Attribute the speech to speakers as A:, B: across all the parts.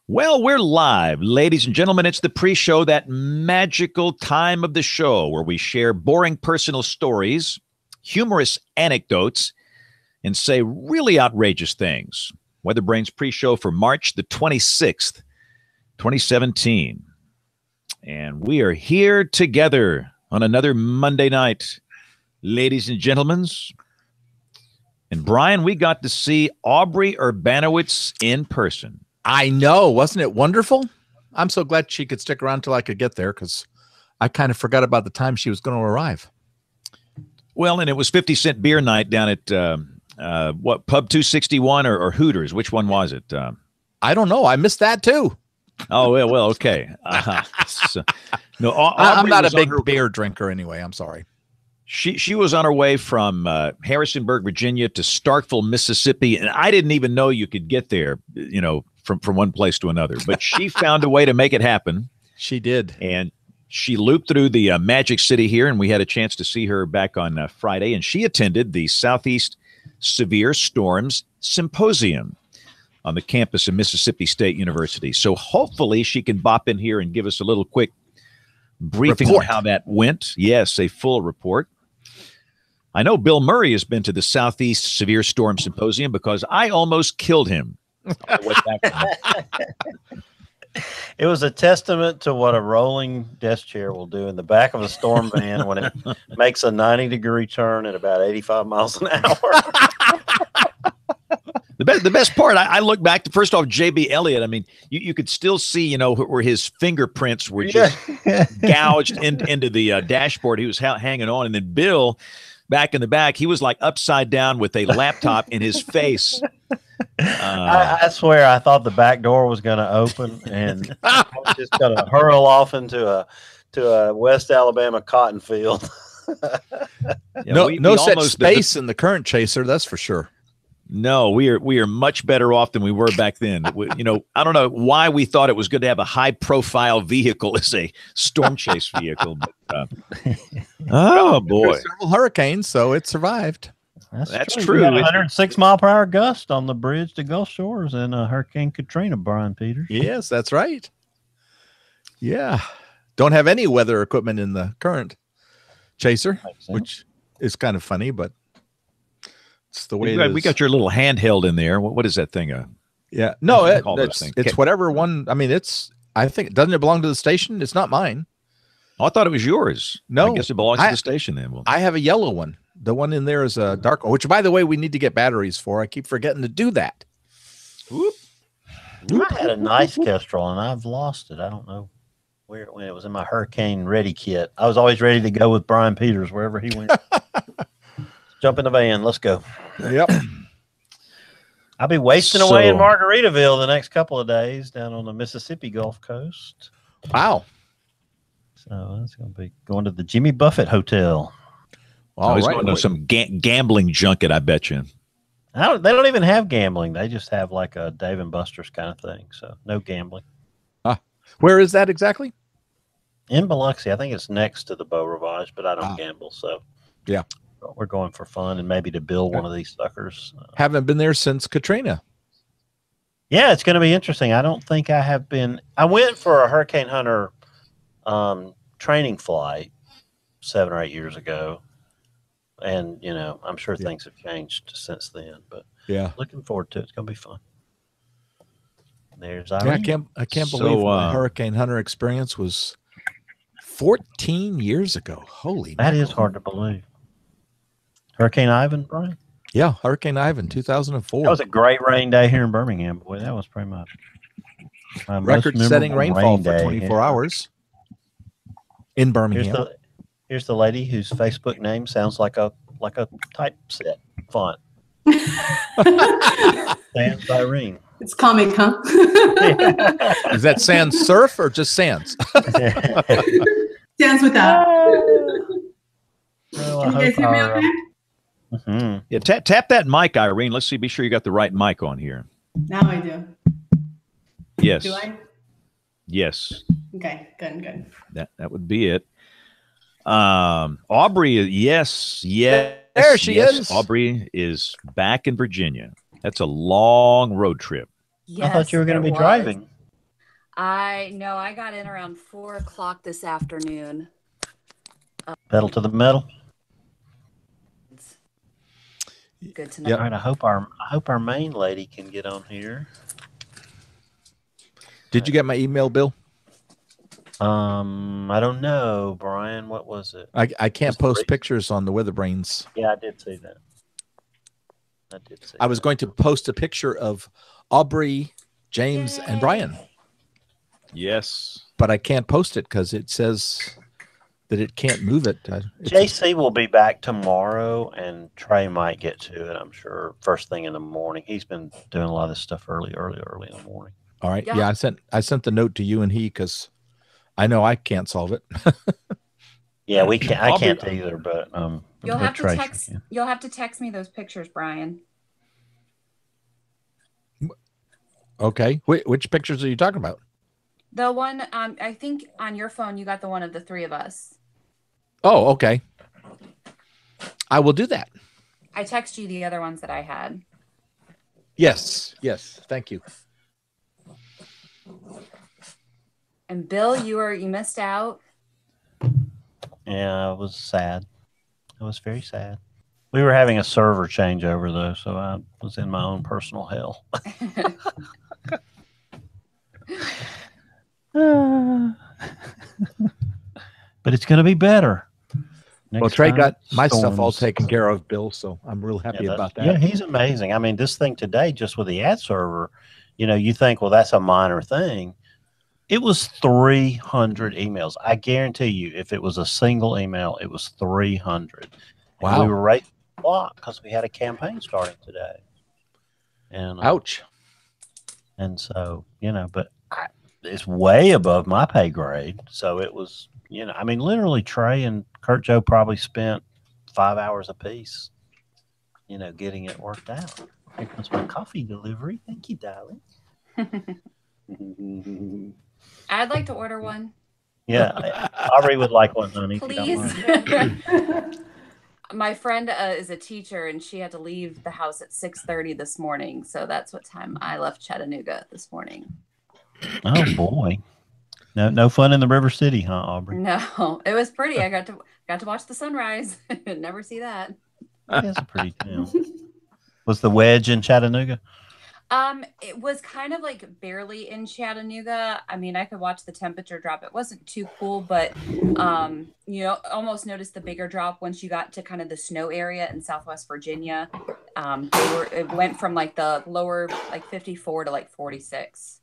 A: Well, we're live, ladies and gentlemen. It's the pre-show, that magical time of the show where we share boring personal stories, humorous anecdotes, and say really outrageous things. WeatherBrains pre-show for March the 26th, 2017. And we are here together on another Monday night, ladies and gentlemen. And Brian, we got to see Aubrey Urbanowitz in person.
B: I know. Wasn't it wonderful? I'm so glad she could stick around till I could get there because I kind of forgot about the time she was going to arrive.
A: Well, and it was 50-cent beer night down at what, Pub 261 or Hooters? Which one was it?
B: I don't know. I missed that too.
A: Oh, well, okay. So, no,
B: I'm not a big beer drinker anyway. I'm sorry.
A: She was on her way from Harrisonburg, Virginia to Starkville, Mississippi, and I didn't even know you could get there, from one place to another. But she found a way to make it happen.
B: She did.
A: And she looped through the Magic City here, and we had a chance to see her back on Friday, and she attended the Southeast Severe Storms Symposium on the campus of Mississippi State University. So hopefully she can bop in here and give us a little quick briefing on how that went. Yes, a full report. I know Bill Murray has been to the Southeast Severe Storm Symposium because I almost killed him.
C: It was a testament to what a rolling desk chair will do in the back of a storm van when it makes a 90-degree turn at about 85 miles an hour.
A: The best part, I look back to, first off, J.B. Elliott. I mean, you could still see, where his fingerprints were just gouged into the dashboard. He was hanging on. And then Bill, back in the back, he was like upside down with a laptop in his face.
C: I swear I thought the back door was going to open and I was just going to hurl off into a West Alabama cotton field.
B: No such space in the current chaser, that's for sure.
A: No, we are much better off than we were back then. I don't know why we thought it was good to have a high-profile vehicle as a storm chase vehicle. But, oh boy,
B: several hurricanes, so it survived.
A: That's true.
C: 106-mile-per-hour gust on the bridge to Gulf Shores in Hurricane Katrina, Brian Peters.
B: Yes, that's right. Yeah. Don't have any weather equipment in the current chaser, which is kind of funny, but it's the way it is.
A: We got your little handheld in there. What is that thing?
B: Yeah. No, it's whatever one. I mean, I think, doesn't it belong to the station? It's not mine.
A: Oh, I thought it was yours.
B: No.
A: I guess it belongs to the station then. Well,
B: I have a yellow one. The one in there is a dark one, which, by the way, we need to get batteries for. I keep forgetting to do that.
C: Whoop. I had a nice Kestrel, and I've lost it. I don't know where it went. It was in my hurricane ready kit. I was always ready to go with Brian Peters wherever he went. Jump in the van. Let's go.
B: Yep.
C: I'll be wasting away in Margaritaville the next couple of days down on the Mississippi Gulf Coast.
B: Wow.
C: So that's going to be going to the Jimmy Buffett Hotel.
A: Well, he's going to some gambling junket, I bet you.
C: They don't even have gambling. They just have like a Dave and Buster's kind of thing. So no gambling.
B: Where is that exactly?
C: In Biloxi. I think it's next to the Beau Rivage, but I don't gamble. So
B: yeah,
C: we're going for fun and maybe to build one of these suckers.
B: Haven't been there since Katrina.
C: Yeah, it's going to be interesting. I don't think I have been. I went for a Hurricane Hunter training flight 7 or 8 years ago. And, I'm sure things have changed since then, but looking forward to it. It's going to be fun. There's Irene.
B: Yeah, I can't believe my Hurricane Hunter experience was 14 years ago. Holy
C: That is hard to believe. Hurricane Ivan, Brian?
B: Yeah, Hurricane Ivan, 2004.
C: That was a great rain day here in Birmingham. Boy, that was pretty much
B: record-setting rainfall for 24 hours in Birmingham.
C: Here's the lady whose Facebook name sounds like a typeset font. Sans Irene.
D: It's comic, huh?
B: Is that sans surf or just sans?
D: Sans without.
C: Well,
D: Can you guys hear me okay?
A: Mm-hmm. Yeah, tap that mic, Irene. Let's see. Be sure you got the right mic on here.
D: Now I do.
A: Yes.
D: Do I?
A: Yes.
D: Okay. Good.
A: That would be it. Aubrey, yes.
B: There she is.
A: Aubrey is back in Virginia. That's a long road trip.
D: Yes,
C: I thought you were going to be driving.
E: I got in around 4 o'clock this afternoon.
C: Pedal to the metal.
E: Good to know.
B: Yep.
C: All right, I hope our main lady can get on here.
B: Did you get my email, Bill?
C: I don't know, Brian. What was it?
B: I can't
C: Just
B: post
C: three?
B: pictures on the WeatherBrains.
C: Yeah, I did see that.
B: I was going to post a picture of Aubrey, James, and Brian,
A: Yes.
B: but I can't post it because it says that it can't move it.
C: JC will be back tomorrow, and Trey might get to it, I'm sure, first thing in the morning. He's been doing a lot of this stuff early in the morning.
B: All right.
E: Yeah.
B: Yeah, I sent the note to you and he because I know I can't solve it.
C: Yeah, we can't. I
A: I'll be-
C: can't either, but
E: You'll
C: but
E: have to
C: Trey
E: text.
C: can.
E: You'll have to text me those pictures, Brian.
B: Okay. Which pictures are you talking about?
E: The one, I think on your phone you got the one of the three of us.
B: Oh, okay. I will do that.
E: I text you the other ones that I had.
B: Yes. Yes. Thank you.
E: And Bill, you missed out.
C: Yeah, I was sad. I was very sad. We were having a server changeover though, so I was in my own personal hell. But it's going to be better.
B: Well, Trey
C: time,
B: got my stuff all
C: storms.
B: taken care of, Bill, so I'm real happy
C: Yeah,
B: about that.
C: Yeah, he's amazing. I mean, this thing today, just with the ad server, you think, well, that's a minor thing. It was 300 emails. I guarantee you, if it was a single email, it was 300.
B: Wow.
C: And we were right on the clock because we had a campaign starting today. And
B: Ouch.
C: And so, but it's way above my pay grade. So it was, I mean, literally Trey and Kurt Joe probably spent 5 hours apiece, getting it worked out. Here comes my coffee delivery. Thank you, darling.
E: I'd like to order one.
C: Yeah, Aubrey would like one, honey. if you don't mind.
E: Please. My friend is a teacher, and she had to leave the house at 6:30 this morning. So that's what time I left Chattanooga this morning.
C: Oh boy, no fun in the River City, huh, Aubrey?
E: No, it was pretty. I got to watch the sunrise. Never see that.
C: It's a pretty town. Was the wedge in Chattanooga?
E: It was kind of like barely in Chattanooga. I mean, I could watch the temperature drop. It wasn't too cool, but almost noticed the bigger drop once you got to kind of the snow area in Southwest Virginia. It went from like the lower like 54 to like 46.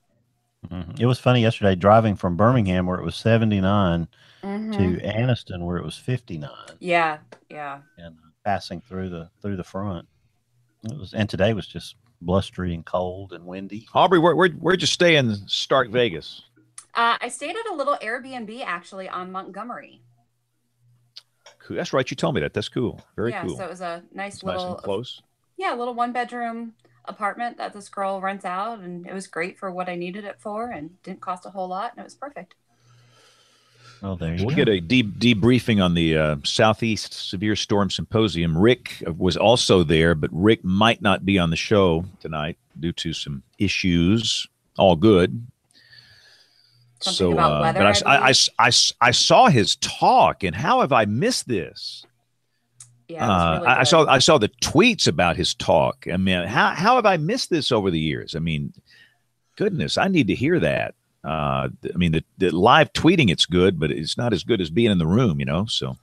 C: Mm-hmm. It was funny yesterday driving from Birmingham where it was 79
E: Mm-hmm.
C: to Anniston where it was 59.
E: Yeah.
C: And passing through the front. And today was just blustery and cold and windy.
A: Aubrey, where'd you stay in Stark Vegas?
E: I stayed at a little Airbnb actually on Montgomery.
A: Cool. That's right. You told me that. That's cool. Very cool.
E: So it was a nice
A: It's
E: little
A: nice and close.
E: Yeah, a little 1-bedroom apartment that this girl rents out, and it was great for what I needed it for, and didn't cost a whole lot, and it was perfect.
C: Oh, there you
A: We'll
C: go.
A: get a debriefing on the Southeast Severe Storm Symposium. Rick was also there, but Rick might not be on the show tonight due to some issues. All good.
E: Something about weather,
A: but I saw his talk, and how have I missed this?
E: Yeah, it was really
A: I saw the tweets about his talk. I mean, how have I missed this over the years? I mean, goodness, I need to hear that. I mean, the live tweeting, it's good, but it's not as good as being in the room, So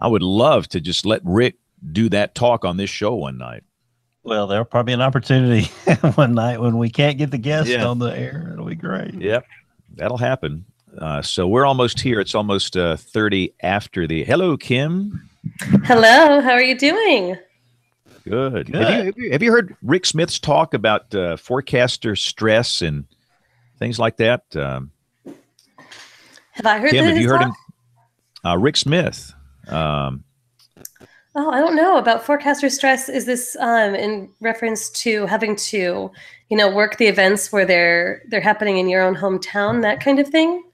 A: I would love to just let Rick do that talk on this show one night.
C: Well, there'll probably be an opportunity one night when we can't get the guest on the air. It'll be great.
A: Yep, that'll happen. So we're almost here. It's almost 30 after the. Hello, Kim.
F: Hello, how are you doing?
A: Good. Have you heard Rick Smith's talk about forecaster stress and things like that?
F: Have I heard
A: Kim,
F: that?
A: have you heard him? Rick Smith.
F: Oh, I don't know about forecaster stress. Is this in reference to having to, work the events where they're happening in your own hometown, that kind of thing?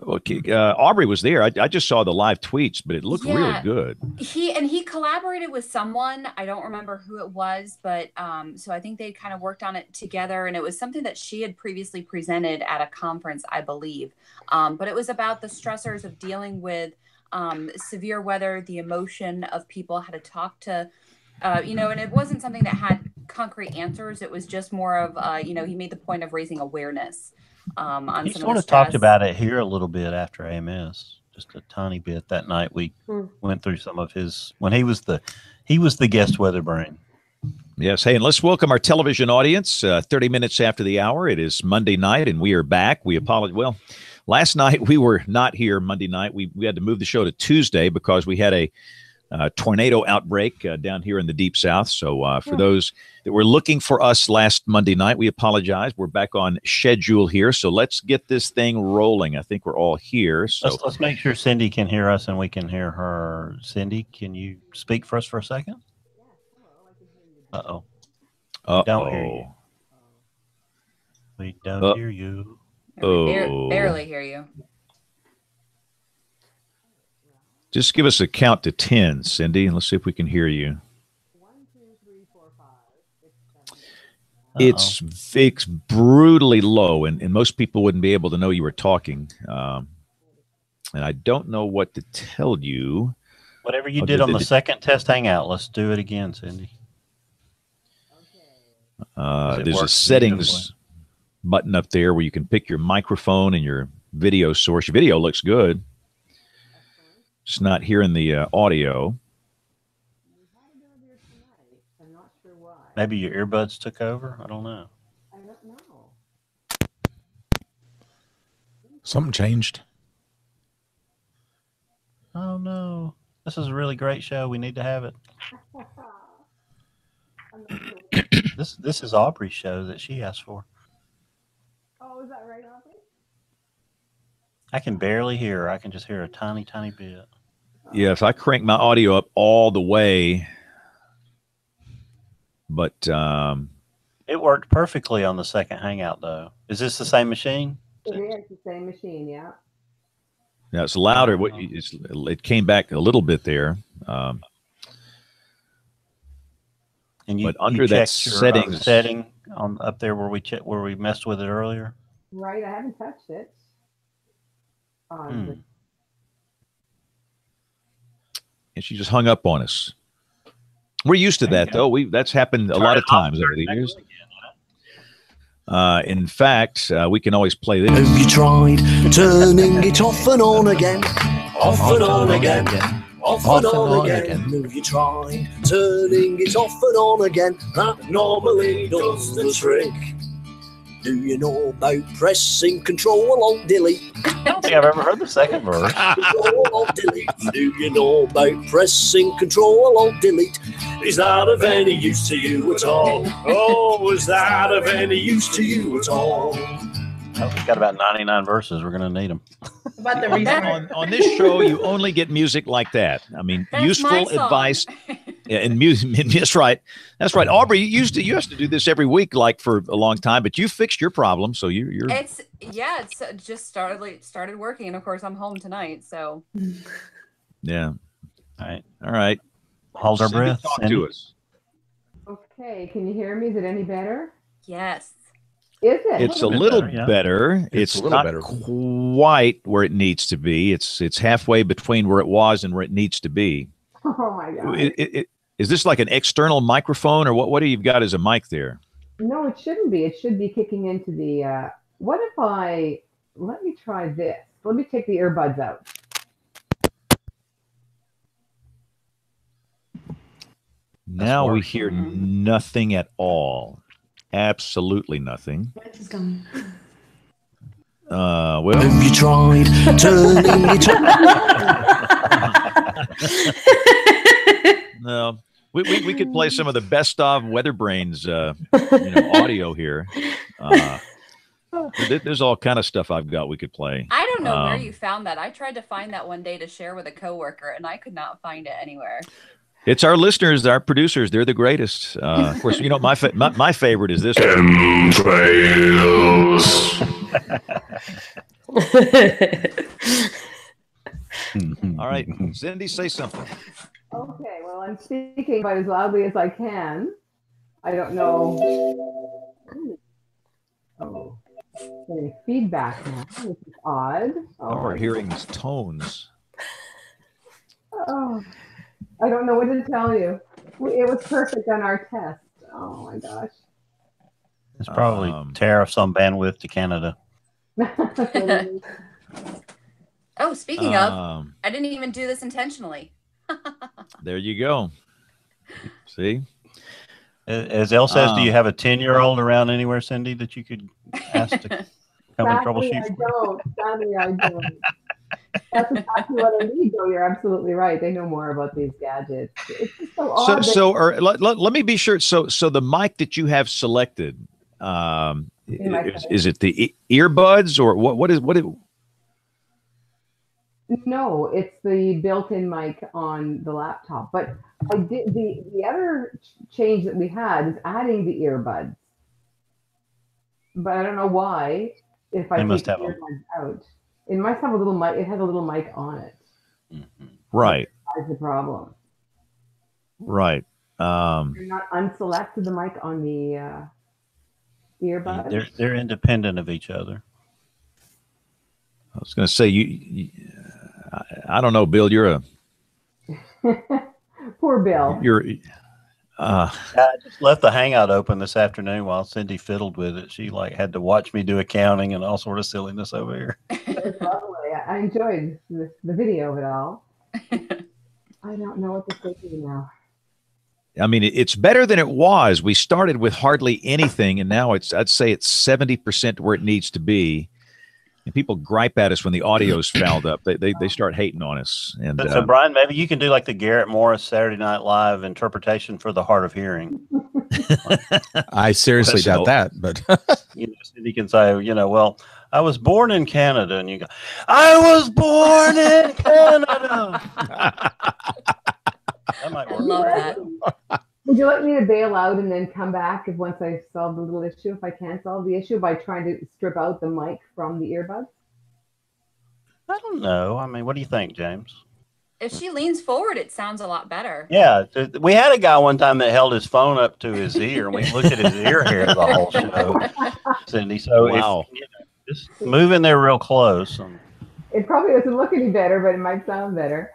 A: Okay, Aubrey was there. I just saw the live tweets, but it looked really good.
E: He collaborated with someone. I don't remember who it was, but so I think they kind of worked on it together, and it was something that she had previously presented at a conference, I believe. But it was about the stressors of dealing with severe weather, the emotion of people, how to talk to, and it wasn't something that had concrete answers. It was just more of, he made the point of raising awareness. On
C: he
E: some
C: sort
E: of
C: of talked about it here a little bit after AMS, just a tiny bit that night. We went through some of his when he was the guest weather brain.
A: Yes. Hey, and let's welcome our television audience. 30 minutes after the hour, it is Monday night, and we are back. We apologize. Well, last night we were not here. Monday night we had to move the show to Tuesday because we had a tornado outbreak down here in the Deep South. So for those that were looking for us last Monday night, we apologize. We're back on schedule here. So let's get this thing rolling. I think we're all here. So
C: let's make sure Cindy can hear us and we can hear her. Cindy, can you speak for us for a second? Uh-oh. We don't hear you. We don't hear you.
E: Barely hear you.
A: Just give us a count to 10, Cindy, and let's see if we can hear you.
G: 1, 2, 3, 4, 5, 6, 7.
A: It's brutally low, and most people wouldn't be able to know you were talking. And I don't know what to tell you.
C: Whatever you did on the second test hangout, let's do it again, Cindy.
A: There's a settings button up there where you can pick your microphone and your video source. Your video looks good. Just not hearing the audio.
G: I'm not sure why.
C: Maybe your earbuds took over. I don't know.
G: I don't know.
B: Something changed.
C: Oh no. This is a really great show. We need to have it. This is Aubrey's show that she asked for.
G: Oh, is that right, Aubrey?
C: I can barely hear her. I can just hear a tiny, tiny bit.
A: Yeah, if I crank my audio up all the way, but
C: it worked perfectly on the second hangout, though. Is this the same machine?
G: It is the same machine, yeah.
A: Yeah, it's louder. It came back a little bit there.
C: And
A: but under that
C: setting on up there where we messed with it earlier.
G: Right, I haven't touched it.
A: And she just hung up on us. We're used to that, though. That's happened a lot of times over the years. In fact, we can always play this.
H: Have you tried turning it off and on again? Off and on again. Off and on again. Have you tried turning it off and on again? That normally does the trick. Do you know about pressing Control-Alt-Delete?
C: I don't think I've ever heard the second verse.
H: Control-Alt-Delete. Do you know about pressing Control-Alt-Delete? Is that of any use to you at all? Oh, is that of any use to you at all?
C: Oh, we've got about 99 verses. We're going to need them.
D: About the restart.
A: On this show, you only get music like that. I mean,
E: That's
A: useful advice. And music. That's right. That's right. Aubrey, you used to do this every week, like for a long time, but you fixed your problem, so you're.
E: It's just started working, and of course I'm home tonight, so.
A: Yeah.
C: All
A: right.
C: Hold our breath.
A: Talk to us.
G: Okay, can you hear me? Is it any better?
E: Yes.
G: Is it?
A: It's a little better.
B: It's a little
A: not
B: better.
A: Quite where it needs to be. It's halfway between where it was and where it needs to be.
G: Oh my God.
A: Is this like an external microphone, or what do you got as a mic there?
G: No, it shouldn't be. It should be kicking into the, what if let me try this. Let me take the earbuds out.
A: Now we hear nothing at all. Absolutely nothing.
D: It's gone.
A: Well,
H: have you tried turning it on?
A: No. We could play some of the best of WeatherBrains audio here. There's all kind of stuff I've got we could play.
E: I don't know where you found that. I tried to find that one day to share with a coworker, and I could not find it anywhere.
A: It's our listeners, our producers. They're the greatest. Of course, my favorite is this one. All right, Cindy, say something.
G: Okay, well, I'm speaking about as loudly as I can. I don't know. Oh, getting feedback now, which is odd.
A: Oh, we're hearing these tones.
G: Oh, I don't know what to tell you. It was perfect on our test. Oh my gosh.
C: It's probably tariffs on bandwidth to Canada.
E: Oh, speaking of, I didn't even do this intentionally.
A: There you go. See?
C: As Elle says, do you have a 10-year-old around anywhere, Cindy, that you could ask to come and troubleshoot?
G: Sadly, I don't. That's exactly what I need, though. You're absolutely right. They know more about these gadgets. It's just so odd.
A: Let me be sure. So the mic that you have selected, is it the earbuds or what is?
G: No, it's the built-in mic on the laptop. But I did the other change that we had is adding the earbuds. But I don't know why. If I take the earbuds out, it must have a little mic. It has a little mic on it.
C: Mm-hmm.
A: Right.
G: That's the problem.
A: Right.
G: You're not unselected the mic on the earbuds.
C: They're independent of each other.
A: I was going to say I don't know, Bill. You're a
G: poor Bill.
C: I just left the Hangout open this afternoon while Cindy fiddled with it. She had to watch me do accounting and all sort of silliness over here.
G: It was lovely. I enjoyed the video of it all. I don't know what to say to you now.
A: I mean, it's better than it was. We started with hardly anything, and now I'd say it's 70% where it needs to be. And people gripe at us when the audio's fouled up. They start hating on us. And
C: so Brian, maybe you can do like the Garrett Morris Saturday Night Live interpretation for the hard of hearing.
B: I seriously doubt that, but
C: Cindy can say, well, I was born in Canada, and you go, I was born in Canada. That might work.
E: I love that.
G: Would you like me to bail out and then come back once I solve the little issue, if I can solve the issue, by trying to strip out the mic from the earbuds?
C: I don't know. I mean, what do you think, James?
E: If she leans forward, it sounds a lot better.
C: Yeah. We had a guy one time that held his phone up to his ear, and we looked at his ear hair the whole show, Cindy. So
A: wow.
C: Just move in there real close.
G: It probably doesn't look any better, but it might sound better.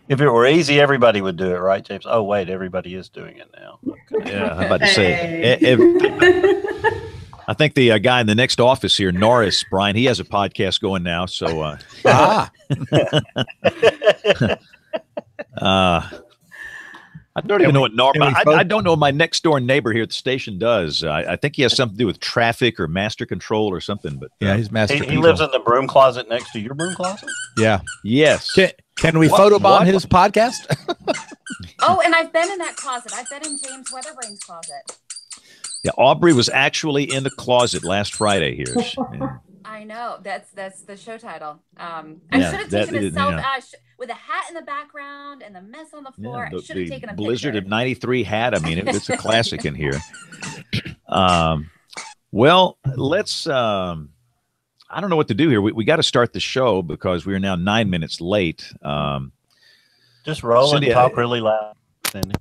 C: If it were easy, everybody would do it, right, James? Oh, wait, everybody is doing it now. Okay.
A: Yeah, I'm about to say. I think the guy in the next office here, Norris, Brian, he has a podcast going now. So, I don't even know what I don't know what my next door neighbor here at the station does. I think he has something to do with traffic or master control or something. But
B: yeah, he's master.
C: He lives in the broom closet next to your broom closet.
B: Yeah.
A: Yes.
B: Can we photobomb his podcast?
E: Oh, and I've been in that closet. I've been in James WeatherBrains' closet.
A: Yeah, Aubrey was actually in the closet last Friday here. Yeah.
E: I know. That's the show title. I should have taken a selfie with a hat in the background and the mess on the floor. I should have taken a
A: Blizzard
E: picture.
A: of '93 hat. I mean, it's a classic in here. Well, let's. I don't know what to do here. We got to start the show because we are now 9 minutes late.
C: Just roll Cindy, and talk really loud, Cindy.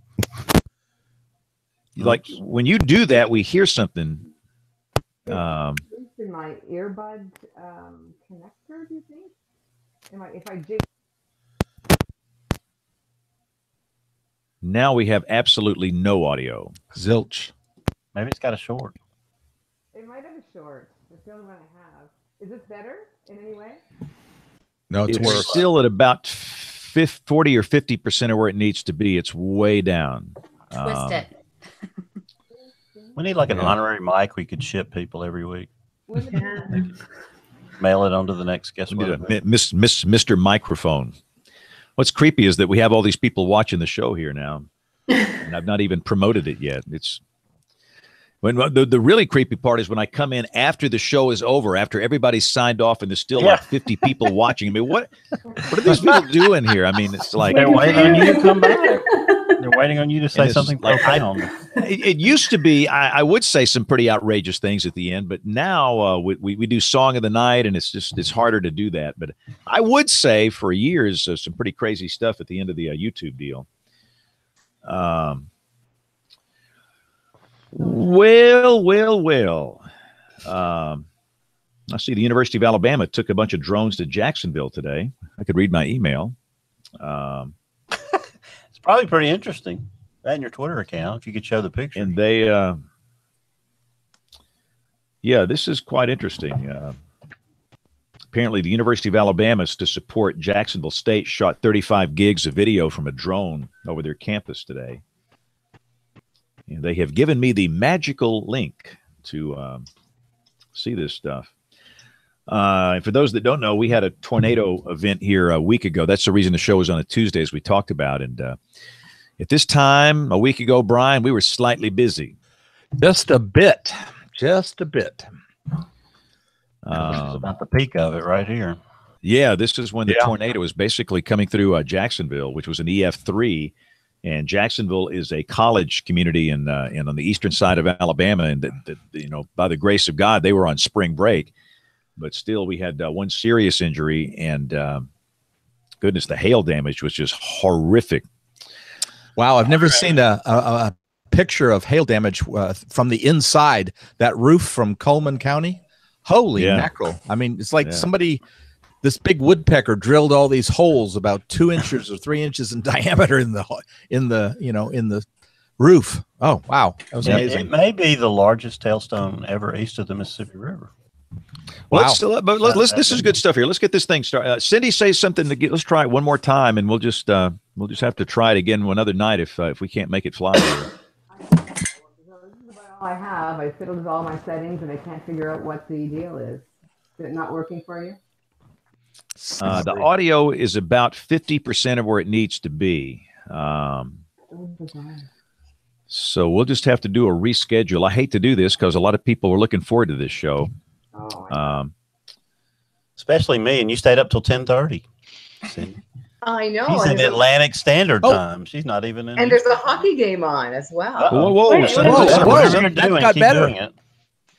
A: Like when you do that, we hear something.
G: In my earbud connector, do you think? If I jig.
A: Now we have absolutely no audio.
B: Zilch.
C: Maybe it's got a short.
G: It might have a short. That's the only one I have. Is this better in any way?
B: No, it's worse.
A: Still at about 40 or 50% of where it needs to be. It's way down.
E: Twist it.
C: We need like an honorary mic we could ship people every week. Mail it on to the next guest.
A: Mr. Microphone. What's creepy is that we have all these people watching the show here now, and I've not even promoted it yet. It's when the really creepy part is when I come in after the show is over, after everybody's signed off, and there's still like 50 people watching. I mean, what are these people doing here? I mean, it's like
C: they're waiting on you to come back. They're waiting on you to say
A: it's
C: something
A: like,
C: profound.
A: It used to be I would say some pretty outrageous things at the end, but now we do song of the night, and it's harder to do that. But I would say for years some pretty crazy stuff at the end of the YouTube deal. Well. I see the University of Alabama took a bunch of drones to Jacksonville today. I could read my email.
C: It's probably pretty interesting. That in your Twitter account, if you could show the picture.
A: And they, this is quite interesting. Apparently, the University of Alabama, to support Jacksonville State, shot 35 gigs of video from a drone over their campus today. And they have given me the magical link to see this stuff. And for those that don't know, we had a tornado event here a week ago. That's the reason the show was on a Tuesday, as we talked about. And at this time, a week ago, Brian, we were slightly busy.
B: Just a bit. Just a bit.
C: About the peak of it right here.
A: Yeah, this is when the tornado was basically coming through Jacksonville, which was an EF3. And Jacksonville is a college community in on the eastern side of Alabama. And, by the grace of God, they were on spring break. But still, we had one serious injury. And goodness, the hail damage was just horrific.
B: Wow, I've never seen a picture of hail damage from the inside. That roof from Coleman County. Holy mackerel. I mean, it's like somebody, this big woodpecker drilled all these holes about 2 inches or 3 inches in diameter in the roof. Oh, wow. That was amazing.
C: It may be the largest hailstone ever east of the Mississippi River.
A: Wow. This is good stuff here. Let's get this thing started. Cindy says something let's try it one more time, and we'll just have to try it again one other night if we can't make it fly here.
G: All I have, I fiddled with all my settings, and I can't figure out what the deal is. Is it not working for you?
A: The audio is about 50% of where it needs to be. So we'll just have to do a reschedule. I hate to do this because a lot of people are looking forward to this show.
C: Especially me, and you stayed up till 10:30.
I: I know.
C: He's in Atlantic Standard Time. She's not even in.
I: And there's a hockey game on as well.
A: Whoa.
C: Something got better.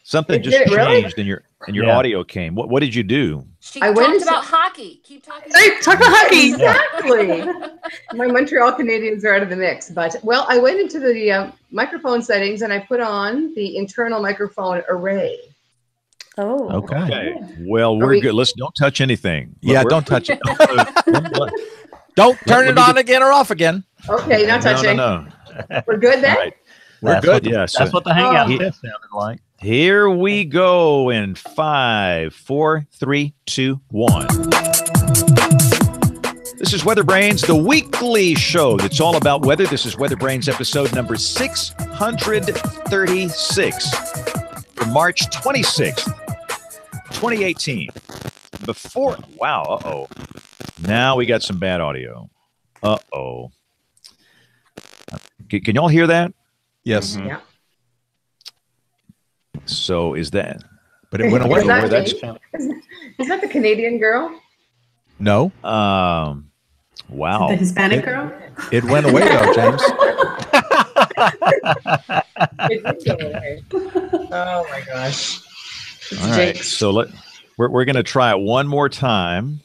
A: Something just changed and your audio came. What did you do?
E: She talked about hockey. Keep talking.
I: Talk about hockey. Exactly. My Montreal Canadiens are out of the mix, but I went into the microphone settings and I put on the internal microphone array.
F: Oh.
A: Okay. Well, we're good. Don't touch anything.
B: Don't touch it. Don't turn it on again or off again.
I: Okay, not touching.
A: No.
I: We're good then?
A: All right.
B: We're good.
C: That's what the hangout test sounded like.
A: Here we go in 5, 4, 3, 2, 1. This is WeatherBrains, the weekly show that's all about weather. This is WeatherBrains episode number 636 for March 26th, 2018. Now we got some bad audio. Can y'all hear that?
B: Yes.
I: Mm-hmm. Yeah.
A: So is that?
B: But it went away.
I: Is that the Canadian girl?
B: No.
A: Wow.
D: The Hispanic girl?
B: It went away though, James.
I: It did go away. Oh my gosh.
A: All right. So we're going to try it one more time.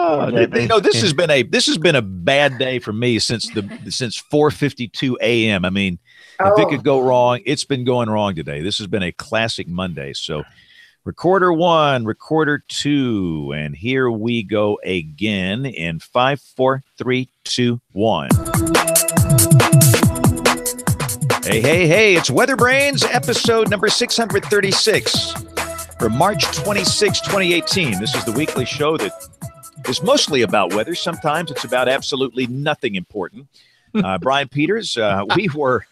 A: This has been a bad day for me since 4:52 a.m. I mean, if it could go wrong, it's been going wrong today. This has been a classic Monday. So recorder 1, recorder 2, and here we go again in 5, 4, 3, 2, 1. Hey, it's WeatherBrains, episode number 636 for March 26, 2018. This is the weekly show that is mostly about weather. Sometimes it's about absolutely nothing important. Brian Peters, we were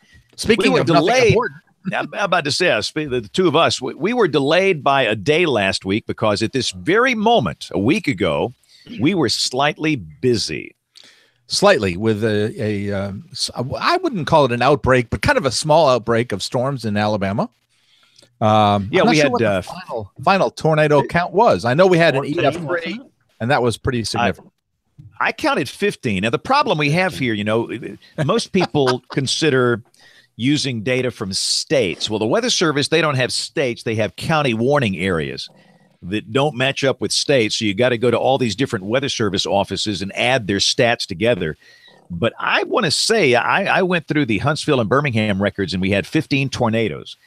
A: delayed. I'm about to say, the two of us, we were delayed by a day last week because at this very moment, a week ago, we were slightly busy.
B: Slightly with I wouldn't call it an outbreak, but kind of a small outbreak of storms in Alabama.
A: We had
B: what the final tornado count was. I know we had an EF3, and that was pretty significant.
A: I counted 15. Now, the problem we have here, most people consider using data from states. Well, the Weather Service, they don't have states. They have county warning areas that don't match up with states. So you got to go to all these different Weather Service offices and add their stats together. But I want to say I went through the Huntsville and Birmingham records, and we had 15 tornadoes.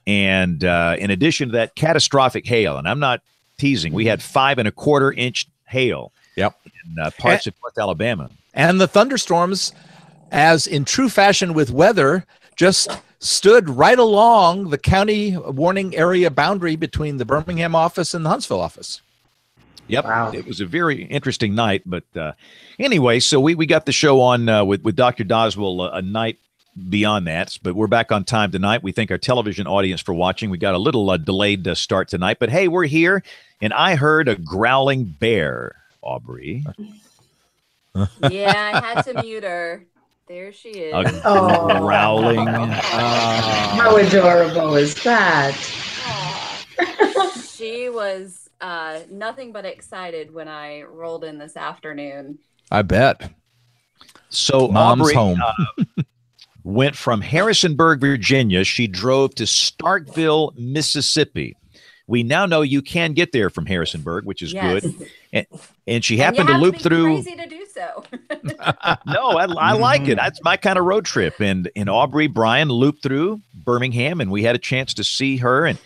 A: And in addition to that, catastrophic hail. And I'm not teasing. We had 5.25-inch hail.
B: Yep.
A: In parts of North Alabama.
B: And the thunderstorms, as in true fashion with weather, just stood right along the county warning area boundary between the Birmingham office and the Huntsville office.
A: Yep. Wow. It was a very interesting night. But anyway, so we got the show on with Dr. Doswell a night beyond that. But we're back on time tonight. We thank our television audience for watching. We got a little delayed start tonight. But, hey, we're here. And I heard a growling bear, Aubrey.
E: Yeah, I had to mute her. There she is.
A: Growling.
I: How adorable is that?
E: She was nothing but excited when I rolled in this afternoon.
B: I bet.
A: So
B: Mom's
A: Aubrey,
B: home.
A: Went from Harrisonburg, Virginia. She drove to Starkville, Mississippi. We now know you can get there from Harrisonburg, which is good. And she happened to loop through.
E: Crazy to do so.
A: No, I like it. That's my kind of road trip. And Aubrey Bryan looped through Birmingham, and we had a chance to see her. And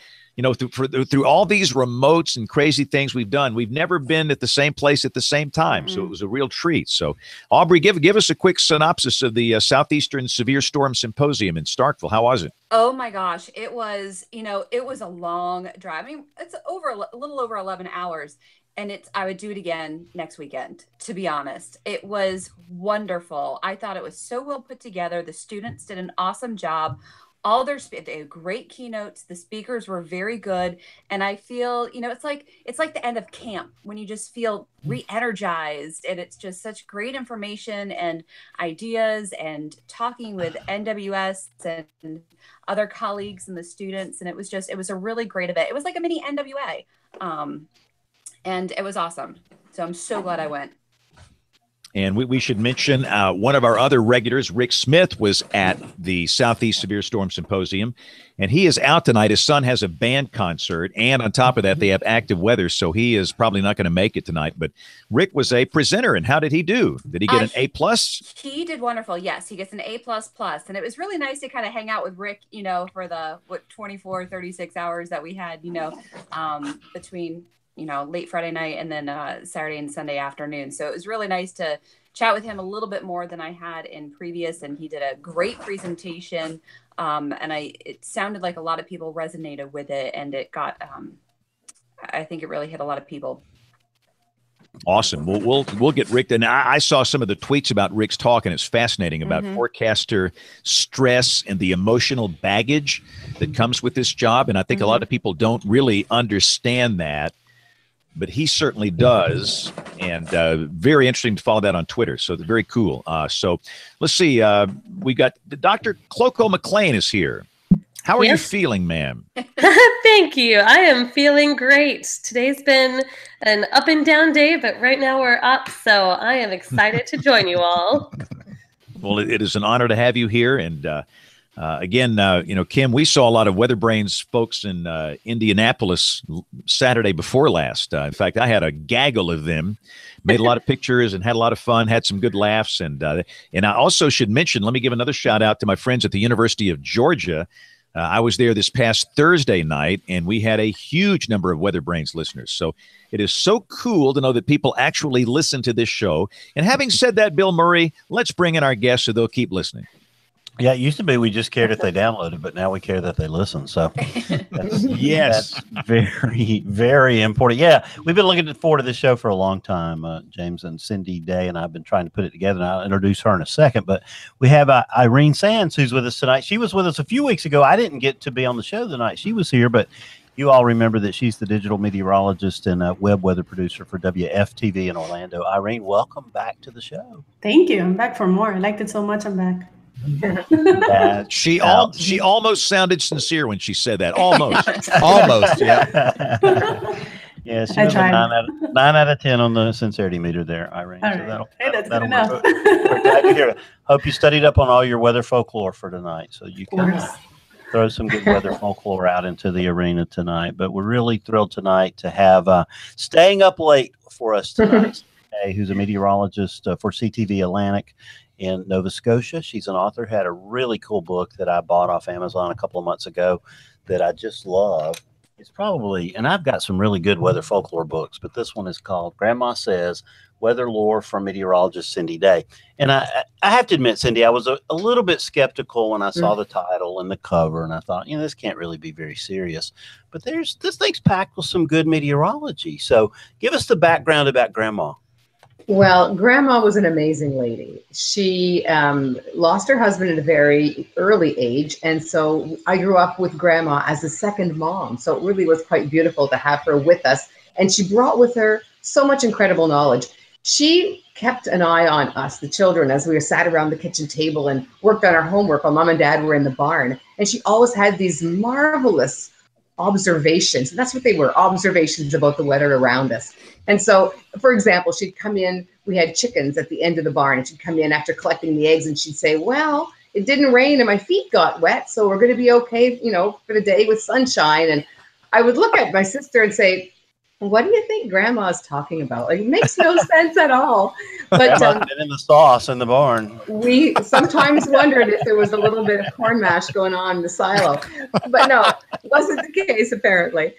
A: through all these remotes and crazy things we've done, we've never been at the same place at the same time. Mm-hmm. So it was a real treat. So, Aubrey, give us a quick synopsis of the Southeastern Severe Storm Symposium in Starkville. How was it?
E: Oh my gosh, it was a long drive. I mean, it's a little over 11 hours. And I would do it again next weekend, to be honest. It was wonderful. I thought it was so well put together. The students did an awesome job. They had great keynotes. The speakers were very good. And I feel, it's like the end of camp when you just feel re-energized, and it's just such great information and ideas, and talking with NWS and other colleagues and the students. And it was a really great event. It was like a mini NWA. And it was awesome. So I'm so glad I went.
A: And we should mention one of our other regulars, Rick Smith, was at the Southeast Severe Storm Symposium, and he is out tonight. His son has a band concert, and on top of that, they have active weather, so he is probably not going to make it tonight. But Rick was a presenter, and how did he do? Did he get an A+?
E: He did wonderful. Yes, he gets an A++, and it was really nice to kind of hang out with Rick, for the 24, 36 hours that we had, between late Friday night and then Saturday and Sunday afternoon. So it was really nice to chat with him a little bit more than I had in previous. And he did a great presentation. It sounded like a lot of people resonated with it, and it got, I think it really hit a lot of people.
A: Awesome. We'll get Rick. And I saw some of the tweets about Rick's talk, and it's fascinating about forecaster stress and the emotional baggage that comes with this job. And I think a lot of people don't really understand that, but he certainly does. And very interesting to follow that on Twitter. So very cool. So let's see. We got Dr. Cloco McLean is here. How are you feeling, ma'am?
F: Thank you. I am feeling great. Today's been an up and down day, but right now we're up. So I am excited to join you all.
A: Well, it is an honor to have you here. And again, Kim, we saw a lot of WeatherBrains folks in Indianapolis Saturday before last. In fact, I had a gaggle of them, made a lot of pictures and had a lot of fun, had some good laughs. And I also should mention, let me give another shout out to my friends at the University of Georgia. I was there this past Thursday night, and we had a huge number of WeatherBrains listeners. So it is so cool to know that people actually listen to this show. And having said that, Bill Murray, let's bring in our guests so they'll keep listening.
C: Yeah, it used to be we just cared if they downloaded, but now we care that they listen. So that's very, very important. Yeah, we've been looking forward to this show for a long time. James and Cindy Day and I have been trying to put it together, and I'll introduce her in a second. But we have Irene Sands, who's with us tonight. She was with us a few weeks ago. I didn't get to be on the show the night she was here, but you all remember that she's the digital meteorologist and web weather producer for WFTV in Orlando. Irene, welcome back to the show.
D: Thank you. I'm back for more. I liked it so much. I'm back.
A: She almost sounded sincere when she said that. Almost.
B: Almost, yeah.
C: Yeah, she
D: I
C: was a
D: tried.
C: 9 out of 10 on the sincerity meter there, Irene.
D: All
C: So
D: right.
C: that'll,
D: Hey, that's good
C: that'll
D: enough.
C: work. We're glad to hear it. Hope you studied up on all your weather folklore for tonight, so you
D: Of
C: can
D: course.
C: throw some good weather folklore out into the arena tonight. But we're really thrilled tonight to have staying up late for us tonight, who's a meteorologist for CTV Atlantic in Nova Scotia. She's an author, had a really cool book that I bought off Amazon a couple of months ago that I just love. It's probably, and I've got some really good weather folklore books, but this one is called Grandma Says, Weather Lore from Meteorologist Cindy Day. And I have to admit, Cindy, I was a little bit skeptical when I saw the title and the cover, and I thought, this can't really be very serious. But this thing's packed with some good meteorology. So give us the background about Grandma.
I: Well, Grandma was an amazing lady. She lost her husband at a very early age. And so I grew up with Grandma as a second mom. So it really was quite beautiful to have her with us. And she brought with her so much incredible knowledge. She kept an eye on us, the children, as we were sat around the kitchen table and worked on our homework while Mom and Dad were in the barn. And she always had these marvelous observations. And that's what they were, observations about the weather around us. And so, for example, she'd come in, we had chickens at the end of the barn, and she'd come in after collecting the eggs and she'd say, well, it didn't rain and my feet got wet, so we're going to be okay, for the day with sunshine. And I would look at my sister and say, what do you think Grandma's talking about? Like, it makes no sense at all. But
C: Grandma's been in the sauce in the barn.
I: We sometimes wondered if there was a little bit of corn mash going on in the silo. But no, it wasn't the case, apparently.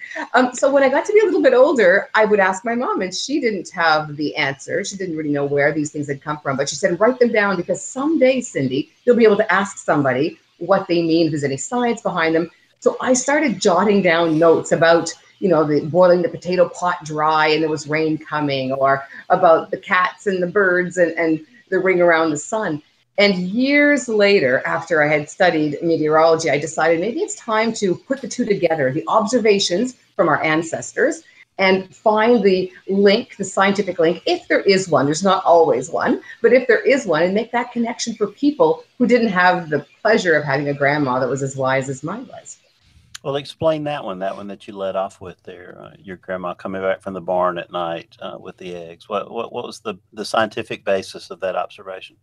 I: So when I got to be a little bit older, I would ask my mom, and she didn't have the answer. She didn't really know where these things had come from. But she said, write them down, because someday, Cindy, you'll be able to ask somebody what they mean, if there's any science behind them. So I started jotting down notes about the boiling the potato pot dry and there was rain coming, or about the cats and the birds and the ring around the sun. And years later, after I had studied meteorology, I decided maybe it's time to put the two together, the observations from our ancestors, and find the link, the scientific link, if there is one. There's not always one, but if there is one, and make that connection for people who didn't have the pleasure of having a grandma that was as wise as mine was.
C: Well, explain that one that you led off with there. Your grandma coming back from the barn at night with the eggs. What was the scientific basis of that observation?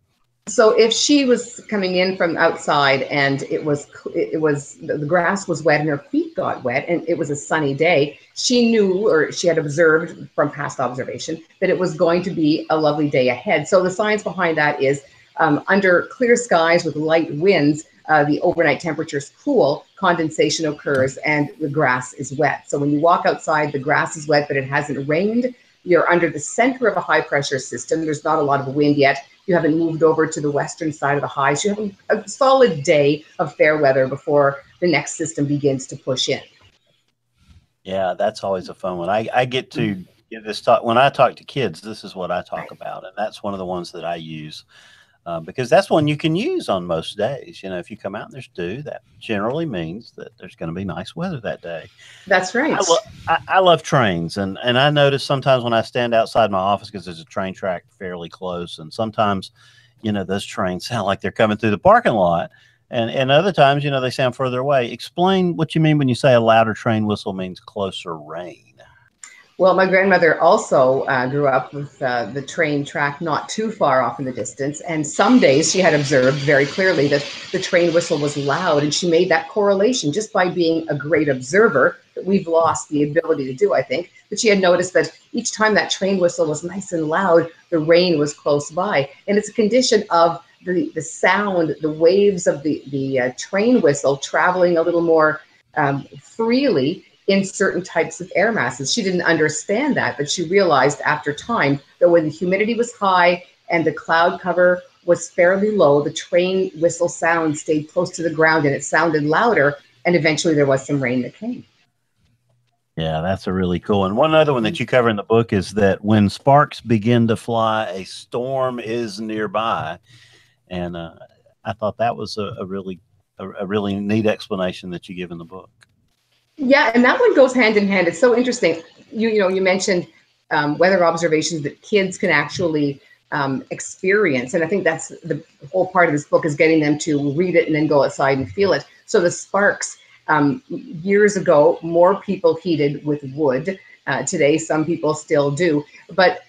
I: So if she was coming in from outside and it was the grass was wet and her feet got wet and it was a sunny day, she knew, or she had observed from past observation, that it was going to be a lovely day ahead. So the science behind that is under clear skies with light winds, the overnight temperatures cool, condensation occurs, and the grass is wet. So when you walk outside, the grass is wet, but it hasn't rained. You're under the center of a high pressure system. There's not a lot of wind yet. You haven't moved over to the western side of the high. So you have a solid day of fair weather before the next system begins to push in.
C: Yeah, that's always a fun one. I get to give this talk. When I talk to kids, this is what I talk about. And that's one of the ones that I use. Because that's one you can use on most days. If you come out and there's dew, that generally means that there's going to be nice weather that day.
I: That's right.
C: I love trains. And I notice sometimes when I stand outside my office, because there's a train track fairly close, and sometimes, those trains sound like they're coming through the parking lot. And other times, they sound further away. Explain what you mean when you say a louder train whistle means closer rain.
I: Well, my grandmother also grew up with the train track not too far off in the distance. And some days she had observed very clearly that the train whistle was loud. And she made that correlation just by being a great observer that we've lost the ability to do, I think. But she had noticed that each time that train whistle was nice and loud, the rain was close by. And it's a condition of the sound, the waves of the train whistle traveling a little more freely in certain types of air masses. She didn't understand that, but she realized after time that when the humidity was high and the cloud cover was fairly low, the train whistle sound stayed close to the ground and it sounded louder, and eventually there was some rain that came.
C: Yeah, that's a really cool one. One other one that you cover in the book is that when sparks begin to fly, a storm is nearby. And I thought that was a really neat explanation that you give in the book.
I: Yeah, and that one goes hand in hand. It's so interesting. You mentioned weather observations that kids can actually experience, and I think that's the whole part of this book, is getting them to read it and then go outside and feel it. So the sparks, years ago, more people heated with wood. Today, some people still do. But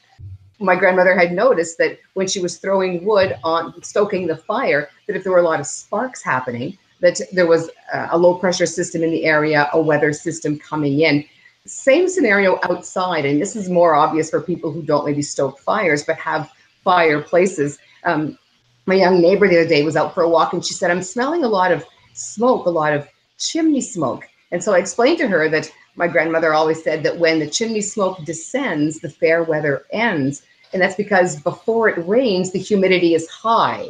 I: my grandmother had noticed that when she was throwing wood on stoking the fire, that if there were a lot of sparks happening, that there was a low pressure system in the area, a weather system coming in. Same scenario outside, and this is more obvious for people who don't maybe stoke fires but have fireplaces. My young neighbor the other day was out for a walk, and she said, I'm smelling a lot of smoke, a lot of chimney smoke. And so I explained to her that my grandmother always said that when the chimney smoke descends, the fair weather ends. And that's because before it rains, the humidity is high.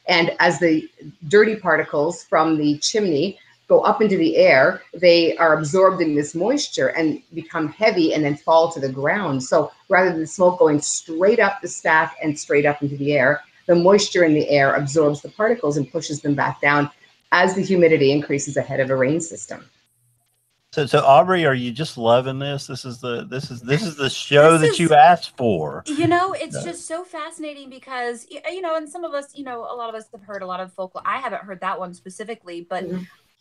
I: And as the dirty particles from the chimney go up into the air, they are absorbed in this moisture and become heavy and then fall to the ground. So rather than the smoke going straight up the stack and straight up into the air, the moisture in the air absorbs the particles and pushes them back down as the humidity increases ahead of a rain system.
C: So Aubrey, are you just loving this? This is the show that you asked for.
E: It's just so fascinating because and some of us, a lot of us have heard a lot of folklore. I haven't heard that one specifically, but